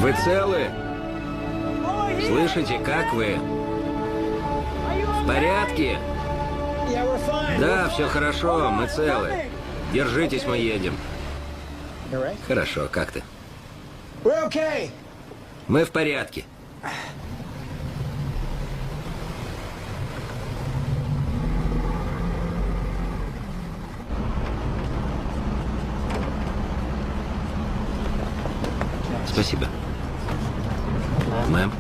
Вы целы? Слышите, как вы? В порядке? Да, все хорошо, мы целы. Держитесь, мы едем. Хорошо, как ты? Мы в порядке. Спасибо. Мэм?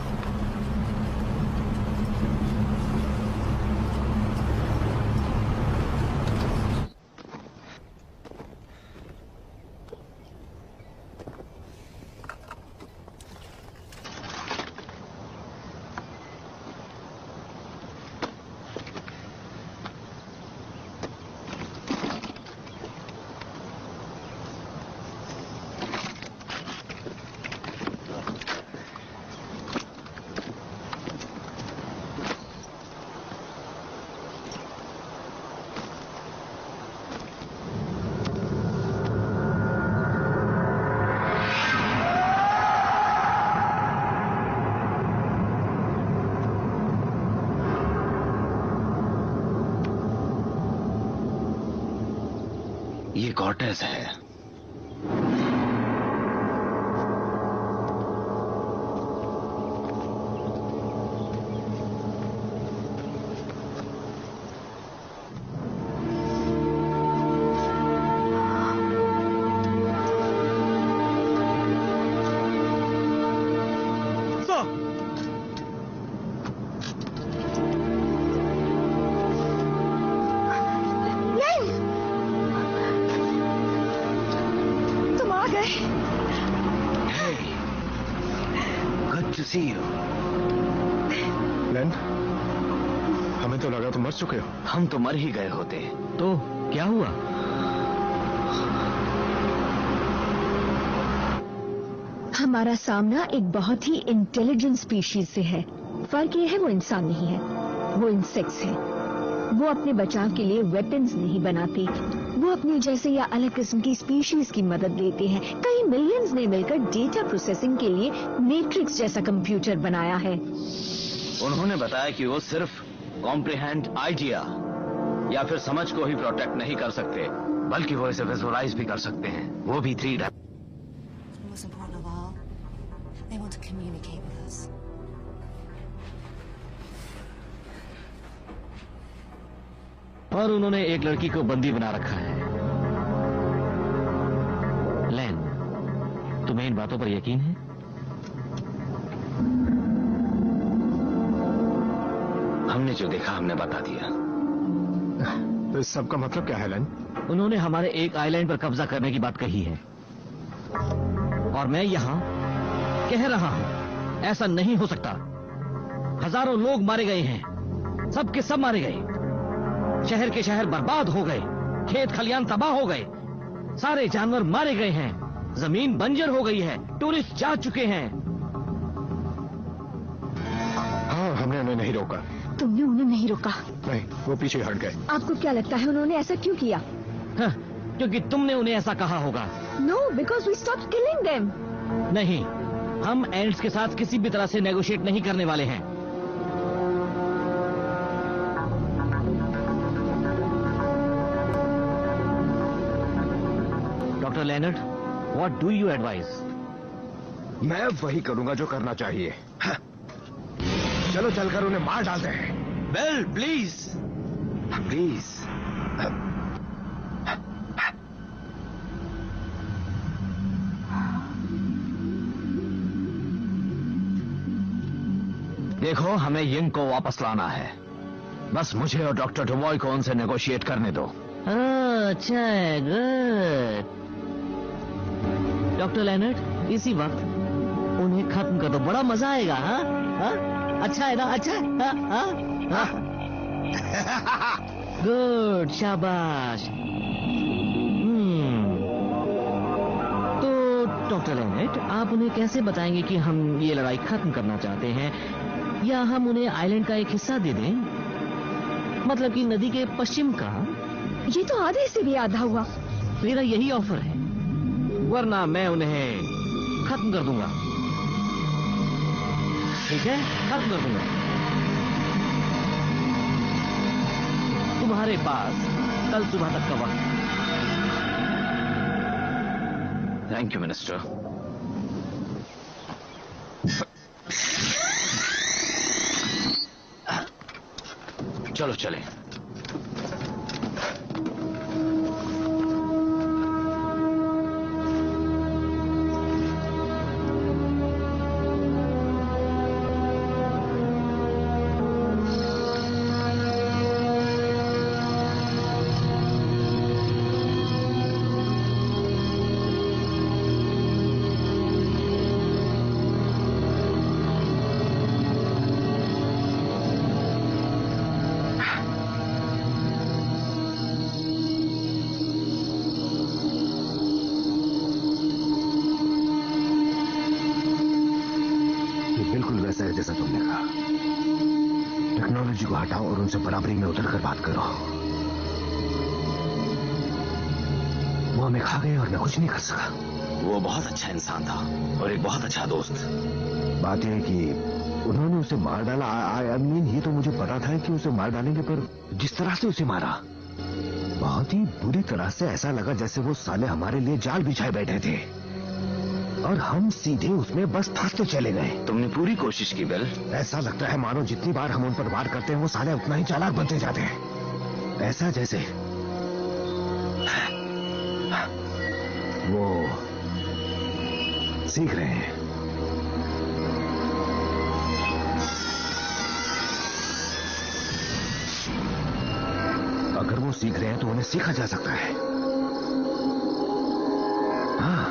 ये कॉर्टेस है। Hey, good to see you. लेन, हमें तो लगा तुम मर चुके हो। हम तो मर ही गए होते। तो क्या हुआ? हमारा सामना एक बहुत ही इंटेलिजेंट स्पीशीज से है। फर्क ये है वो इंसान नहीं है, वो इंसेक्ट्स है। वो अपने बचाव के लिए वेपन्स नहीं बनाते, वो अपने जैसे या अलग किस्म की स्पीशीज की मदद लेते हैं। कई मिलियंस ने मिलकर डेटा प्रोसेसिंग के लिए मैट्रिक्स जैसा कंप्यूटर बनाया है। उन्होंने बताया कि वो सिर्फ कॉम्प्रिहेंड आइडिया या फिर समझ को ही प्रोटेक्ट नहीं कर सकते, बल्कि वो इसे विजुअलाइज भी कर सकते हैं, वो भी 3 Most important of all, they want to communicate with us. और उन्होंने एक लड़की को बंदी बना रखा है। लेन, तुम्हें इन बातों पर यकीन है? हमने जो देखा हमने बता दिया। तो इस सब का मतलब क्या है लेन? उन्होंने हमारे एक आइलैंड पर कब्जा करने की बात कही है और मैं यहां कह रहा हूं ऐसा नहीं हो सकता। हजारों लोग मारे गए हैं, सब के सब मारे गए। शहर के शहर बर्बाद हो गए, खेत खलियान तबाह हो गए, सारे जानवर मारे गए हैं, जमीन बंजर हो गई है, टूरिस्ट जा चुके हैं। हाँ, हमने उन्हें नहीं रोका। तुमने उन्हें नहीं रोका? नहीं, वो पीछे हट गए। आपको क्या लगता है उन्होंने ऐसा क्यों किया? हाँ, क्योंकि तुमने उन्हें ऐसा कहा होगा। No, because we stopped killing them. नहीं, हम एंड्स के साथ किसी भी तरह से नेगोशिएट नहीं करने वाले हैं। Doctor Leonard, what do you advise? मैं वही करूंगा जो करना चाहिए। हाँ। चलो चलकर उन्हें मार डालते हैं। Bell, please please. देखो, हमें यिंग को वापस लाना है। बस मुझे और डॉक्टर डुवॉय को उनसे नेगोशिएट करने दो। अच्छा है, गुड। डॉक्टर लेनर्ड, इसी वक्त उन्हें खत्म कर दो, बड़ा मजा आएगा। हाँ हाँ, अच्छा है ना? अच्छा है? हाँ हाँ हाँ। गुड, शाबाश। तो डॉक्टर लेनर्ड, आप उन्हें कैसे बताएंगे कि हम ये लड़ाई खत्म करना चाहते हैं, या हम उन्हें आइलैंड का एक हिस्सा दे दें? मतलब कि नदी के पश्चिम का। ये तो आधे से भी आधा हुआ। मेरा यही ऑफर है, वरना मैं उन्हें खत्म कर दूंगा। ठीक है, खत्म कर दूंगा। तुम्हारे पास कल सुबह तक का वक्त। Thank you minister. चलो चलें। जैसा तुमने कहा, टेक्नोलॉजी को हटाओ और उनसे बराबरी में उतरकर बात करो। वो हमें खा गए और मैं कुछ नहीं कर सका। वो बहुत अच्छा इंसान था और एक बहुत अच्छा दोस्त। बात यह है कि उन्होंने उसे मार डाला। आई मीन, ये तो मुझे पता था कि उसे मार डालेंगे, पर जिस तरह से उसे मारा, बहुत ही बुरी तरह से। ऐसा लगा जैसे वो साले हमारे लिए जाल बिछाए बैठे थे और हम सीधे उसमें बस फंसते चले गए। तुमने पूरी कोशिश की बेल। ऐसा लगता है मानो जितनी बार हम उन पर वार करते हैं वो साले उतना ही चालाक बनते जाते हैं। ऐसा जैसे वो सीख रहे हैं। अगर वो सीख रहे हैं तो उन्हें सीखा जा सकता है। हाँ,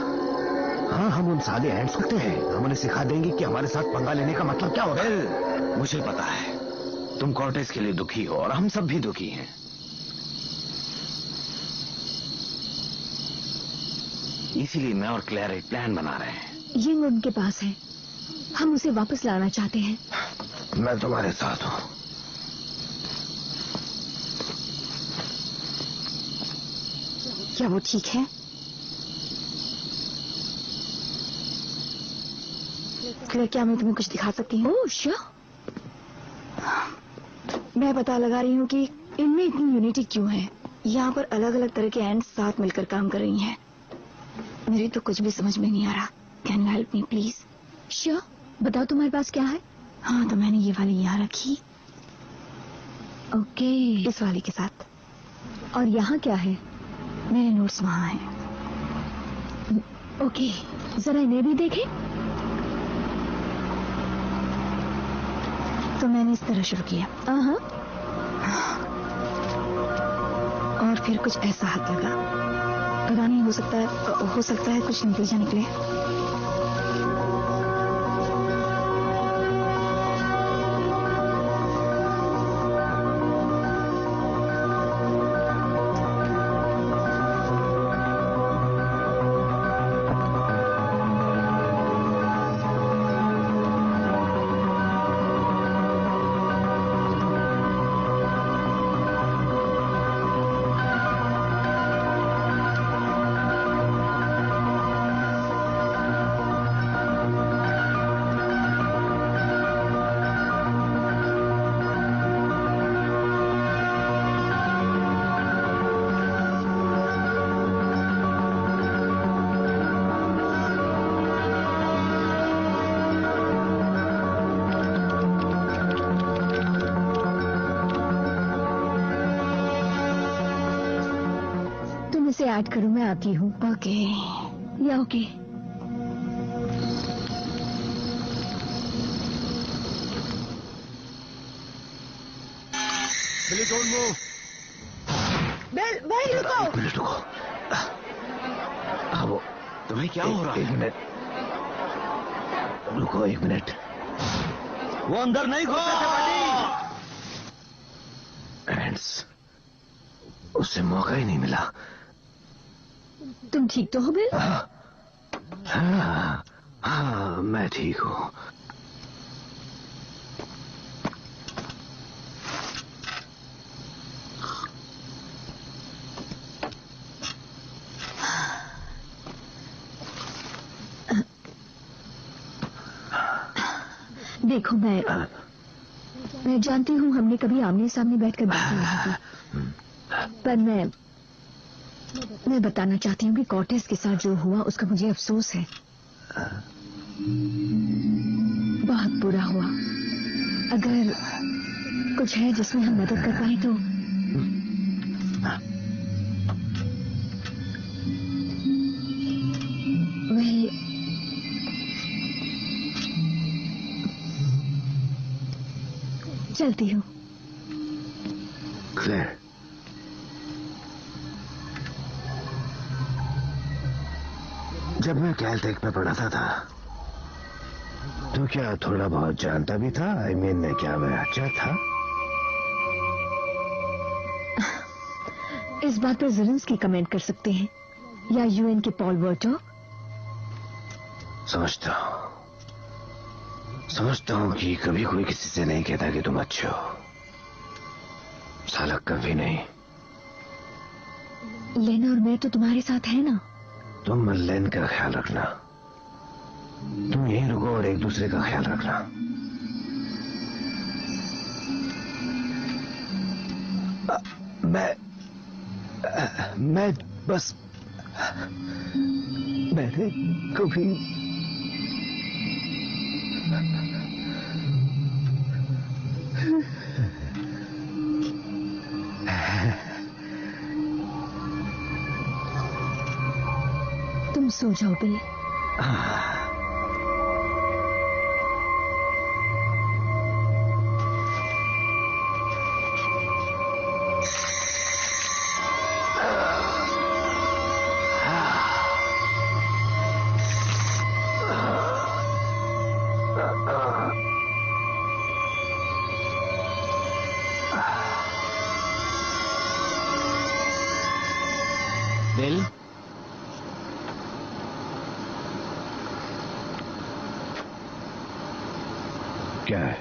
हम उन साले एंड्स करते हैं, हम उन्हें सिखा देंगे कि हमारे साथ पंगा लेने का मतलब क्या होता है। मुझे पता है तुम कॉर्टेस के लिए दुखी हो और हम सब भी दुखी हैं। इसीलिए मैं और क्लेयर एक प्लान बना रहे हैं। यिंग उनके पास है, हम उसे वापस लाना चाहते हैं। मैं तुम्हारे साथ हूं। क्या वो ठीक है? क्या मैं तुम्हें कुछ दिखा सकती हूँ? Oh sure. मैं पता लगा रही हूँ कि इनमें इतनी यूनिटी क्यों है। यहाँ पर अलग अलग तरह के एंड्स साथ मिलकर काम कर रही हैं। मेरी तो कुछ भी समझ में नहीं आ रहा। Can you help me please? Sure, बताओ तुम्हारे पास क्या है? हाँ, तो मैंने ये वाली यहाँ रखी। ओके, इस वाली के साथ। और यहाँ क्या है? मेरे नोट्स वहाँ हैं। ओके, जरा इन्हें भी देखें। तो मैंने इस तरह शुरू किया। और फिर कुछ ऐसा हाथ लगा। पता नहीं, हो सकता है कुछ नतीजा निकले। इसे ऐड करूं, मैं आती हूँ। ओके या ओके। Billy don't move. भाई रुको। एक मिनट रुको। वो तुम्हें क्या हो रहा है? एक मिनट रुको, एक मिनट। वो अंदर नहीं घुस सकते। एंड्स, उसे मौका ही नहीं मिला। तुम ठीक तो हो बिल? हाँ, मैं ठीक हूँ। देखो, मैं जानती हूँ हमने कभी आमने सामने बैठकर बातें नहीं की, पर मैं बताना चाहती हूँ कि कॉर्टेस के साथ जो हुआ उसका मुझे अफसोस है। बहुत बुरा हुआ। अगर कुछ है जिसमें हम मदद कर पाए तो। चलती हूँ। क्लेयर, जब मैं कैलटेक में पढ़ाता था तो क्या थोड़ा बहुत जानता भी था? I mean, क्या मैं अच्छा था? इस बात पर ज़ेलेंस्की कमेंट कर सकते हैं, या यूएन के पॉल वर्टो। समझता हूँ कि कभी कोई किसी से नहीं कहता कि तुम अच्छे हो। साला कभी नहीं। लेना और मैं तो तुम्हारे साथ है ना। तुम लेन का ख्याल रखना, तुम यहीं रुको और एक दूसरे का ख्याल रखना। मैं बस मैंने कभी तुम सो जाओ बिल। क्या है?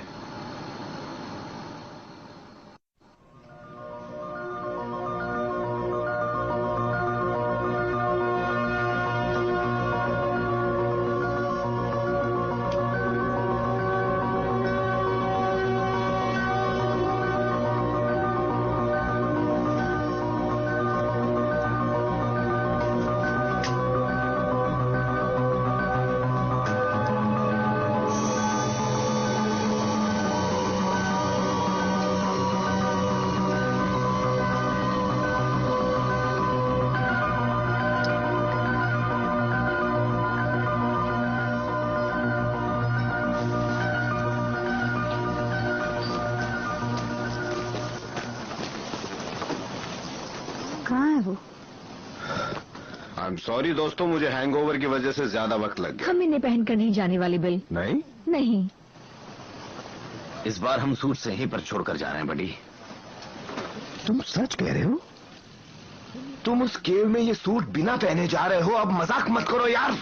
सॉरी दोस्तों, मुझे हैंगओवर की वजह से ज्यादा वक्त लग गया। हम इन्हें पहनकर नहीं जाने वाले बिल। नहीं नहीं, इस बार हम सूट से ही पर छोड़कर जा रहे हैं बड़ी। तुम सच कह रहे हो? तुम उस केव में ये सूट बिना पहने जा रहे हो? अब मजाक मत करो यार।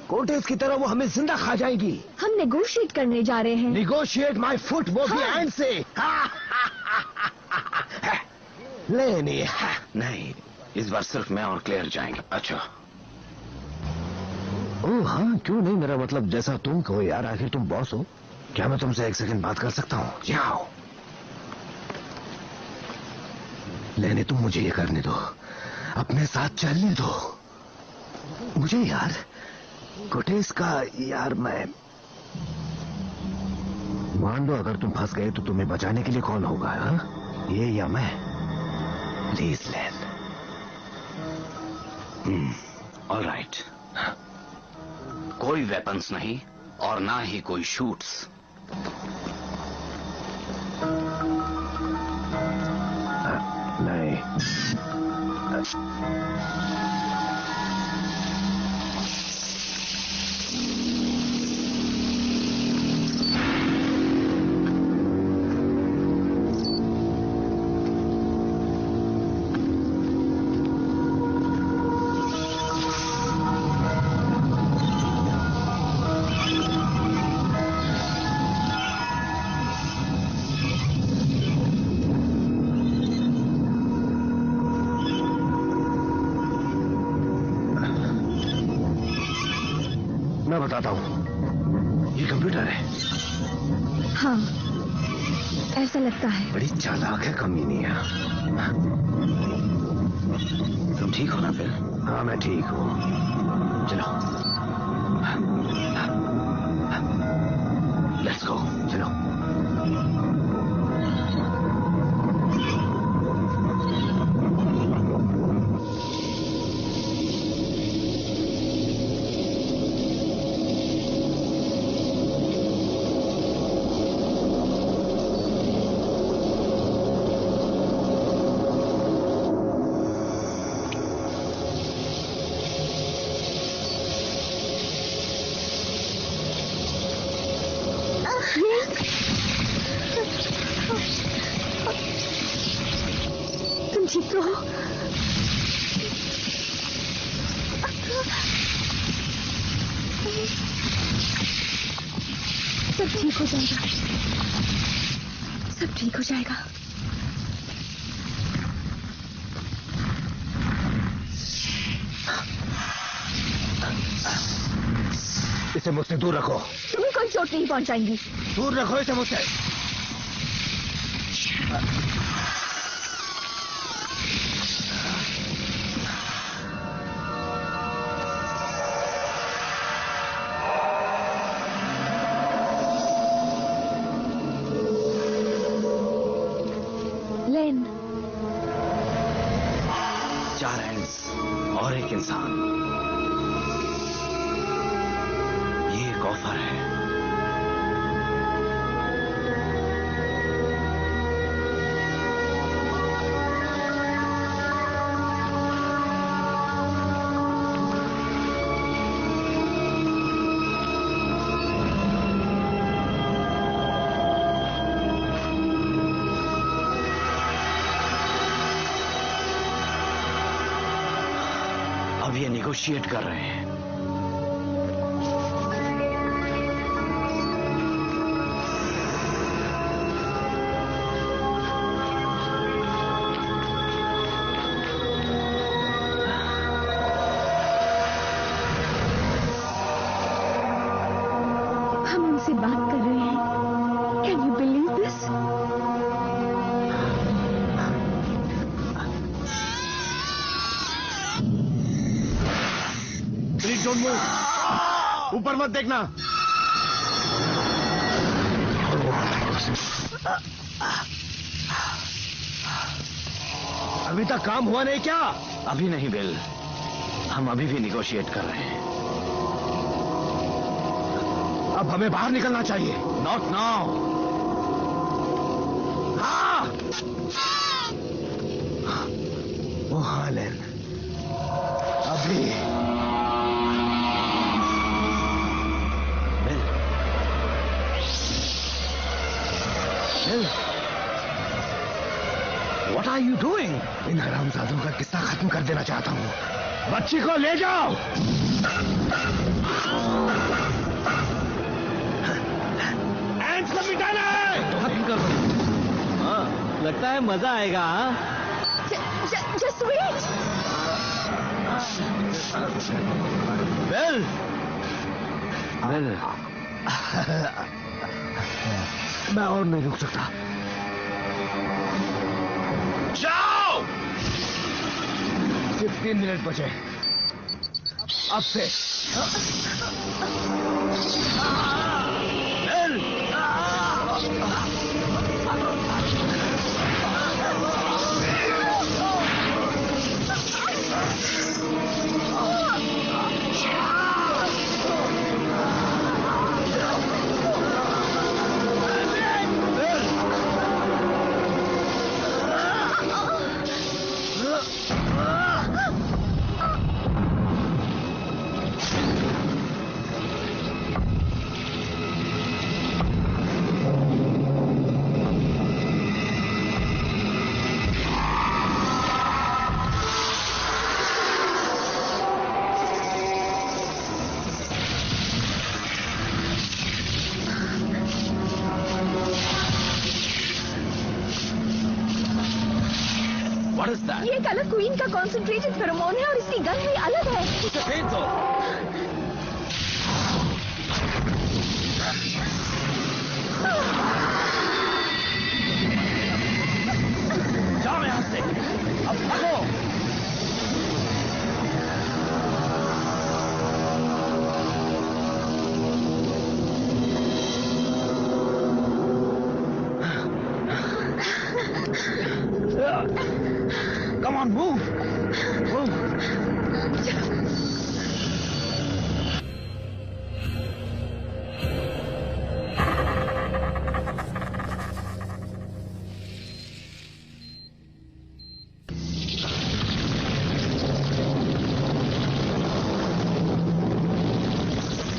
कोटेज की तरह वो हमें जिंदा खा जाएगी। हम नेगोशिएट करने जा रहे हैं। नेगोशिएट माय फुट, वो भी हैंड से। नहीं, इस बार सिर्फ मैं और क्लेयर जाएंगे। अच्छा। ओह हाँ, क्यों नहीं, मेरा मतलब जैसा तुम कहो यार, आखिर तुम बॉस हो। क्या मैं तुमसे एक सेकंड बात कर सकता हूँ? जाओ। लेने तुम मुझे ये करने दो, अपने साथ चलने दो मुझे यार। कोटेज का यार, मैं मान लो अगर तुम फंस गए तो तुम्हें बचाने के लिए कौन होगा? हा? ये या मैं? Please lane. ऑलराइट। कोई वेपन्स नहीं और ना ही कोई शूट्स। नहीं। मैं बताता हूँ, ये कंप्यूटर है। हाँ, ऐसा लगता है। बड़ी चालाक है कमीनिया। तुम ठीक हो ना फिर? हाँ मैं ठीक हूँ। चलो लेट्स गो। चलो। तुम ठीक तो हो? सब ठीक हो जाएगा, सब ठीक हो जाएगा। इसे मुझसे दूर रखो। तुम्हें कोई चोट नहीं पहुंचाएंगी। दूर रखो इसे मुझसे। लेन, 4 हैंड्स और एक इंसान, ये एक ऑफर है। अब ये नेगोशिएट कर रहे हैं। से बात कर रहे हैं। Can you believe this? Please don't move. ऊपर मत देखना। अभी तक काम हुआ नहीं क्या? अभी नहीं बिल, हम अभी भी निगोशिएट कर रहे हैं। अब हमें बाहर निकलना चाहिए। Not now. हाँ। ओ हाँ लेन, अभी। Bill, bill, What are you doing? इन हरामजादों का किस्सा खत्म कर देना चाहता हूँ। बच्ची को ले जाओ। एंड्स को मिटाना है। खत्म कर दो। हाँ, लगता है मजा आएगा। Just wait. बिल, बिल, मैं और नहीं रुक सकता। जाओ। सिर्फ 3 मिनट बचे अब से। ये एक अलग क्वीन का कॉन्सेंट्रेटेड फेरोमोन है और इसकी गन भी अलग है। उसे फेंक दो। जाओ यहाँ से, अब भागो। Come on, move! Move!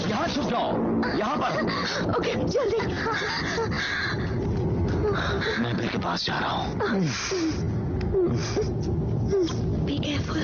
यहाँ छुप जाओ, यहाँ पर। ओके, जल्दी। मैं बिल के पास जा रहा हूँ। Be careful.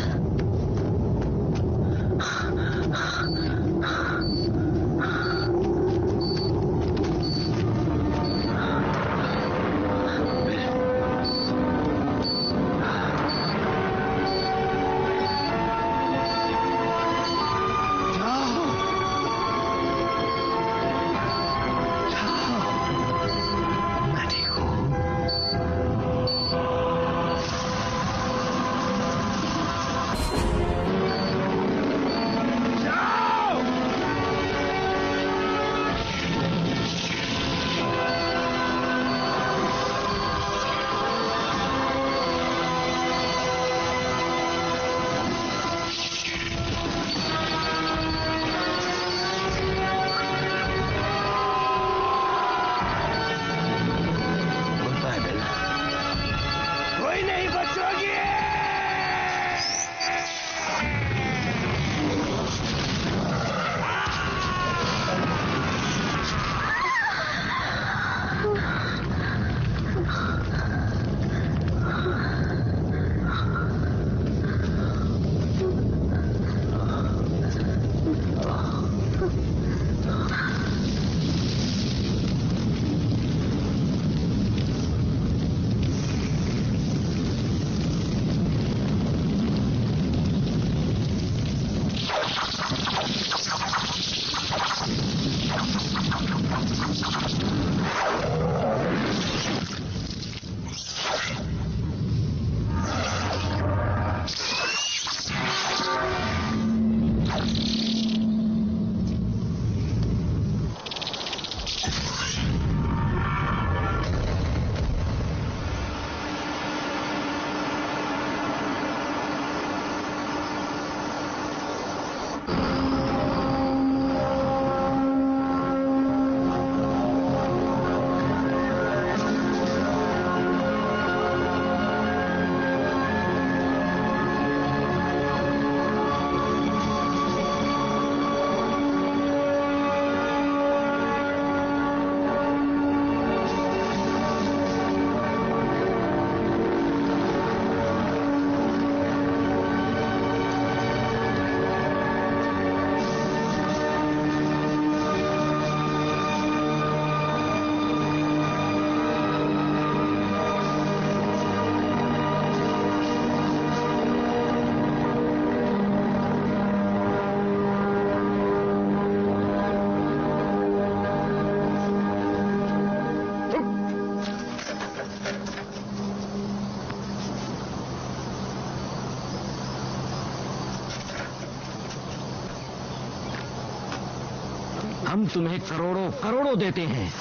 हम तुम्हें करोड़ों करोड़ों देते हैं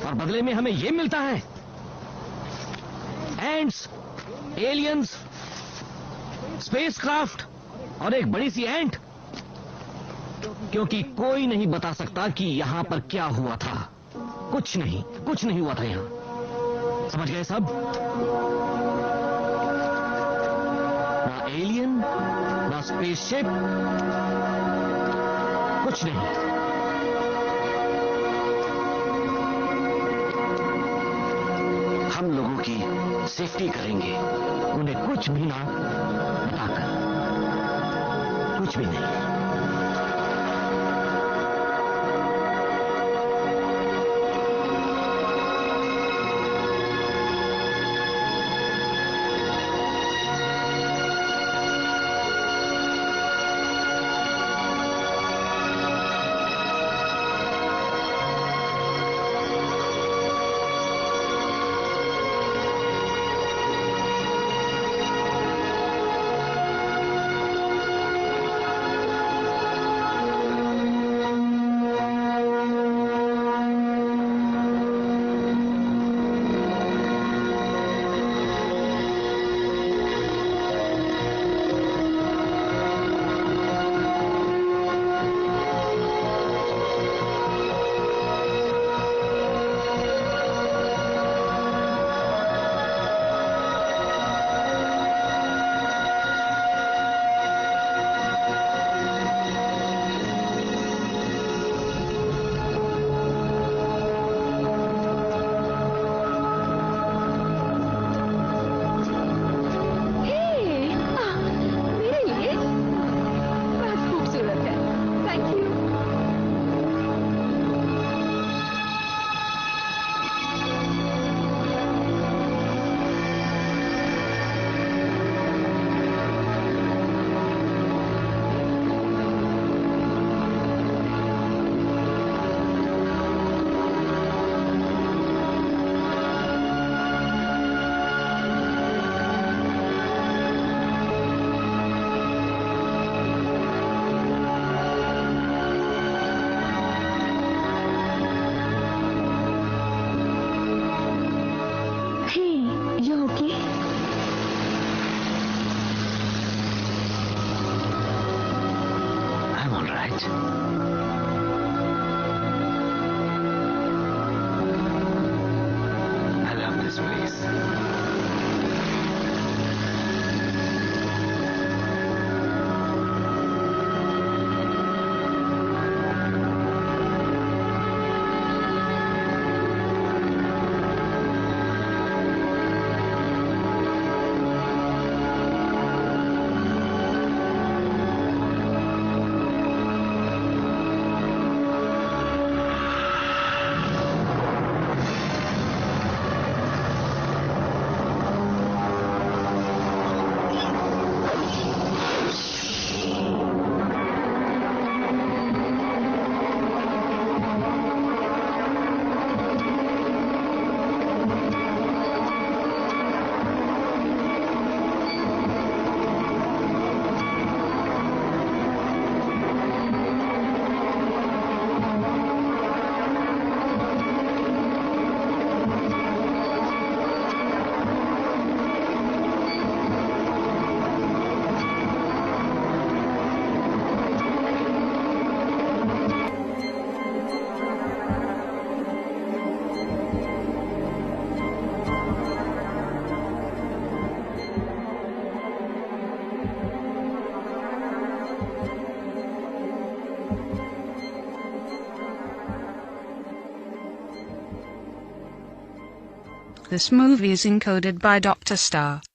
और बदले में हमें ये मिलता है, एंट्स, एलियंस, स्पेसक्राफ्ट और एक बड़ी सी एंट। क्योंकि कोई नहीं बता सकता कि यहां पर क्या हुआ था। कुछ नहीं हुआ था यहां। समझ गए सब? ना एलियन, ना स्पेसशिप, कुछ नहीं। हम लोगों की सेफ्टी करेंगे, उन्हें कुछ भी ना बताकर, कुछ भी नहीं। This movie is encoded by Dr. Star.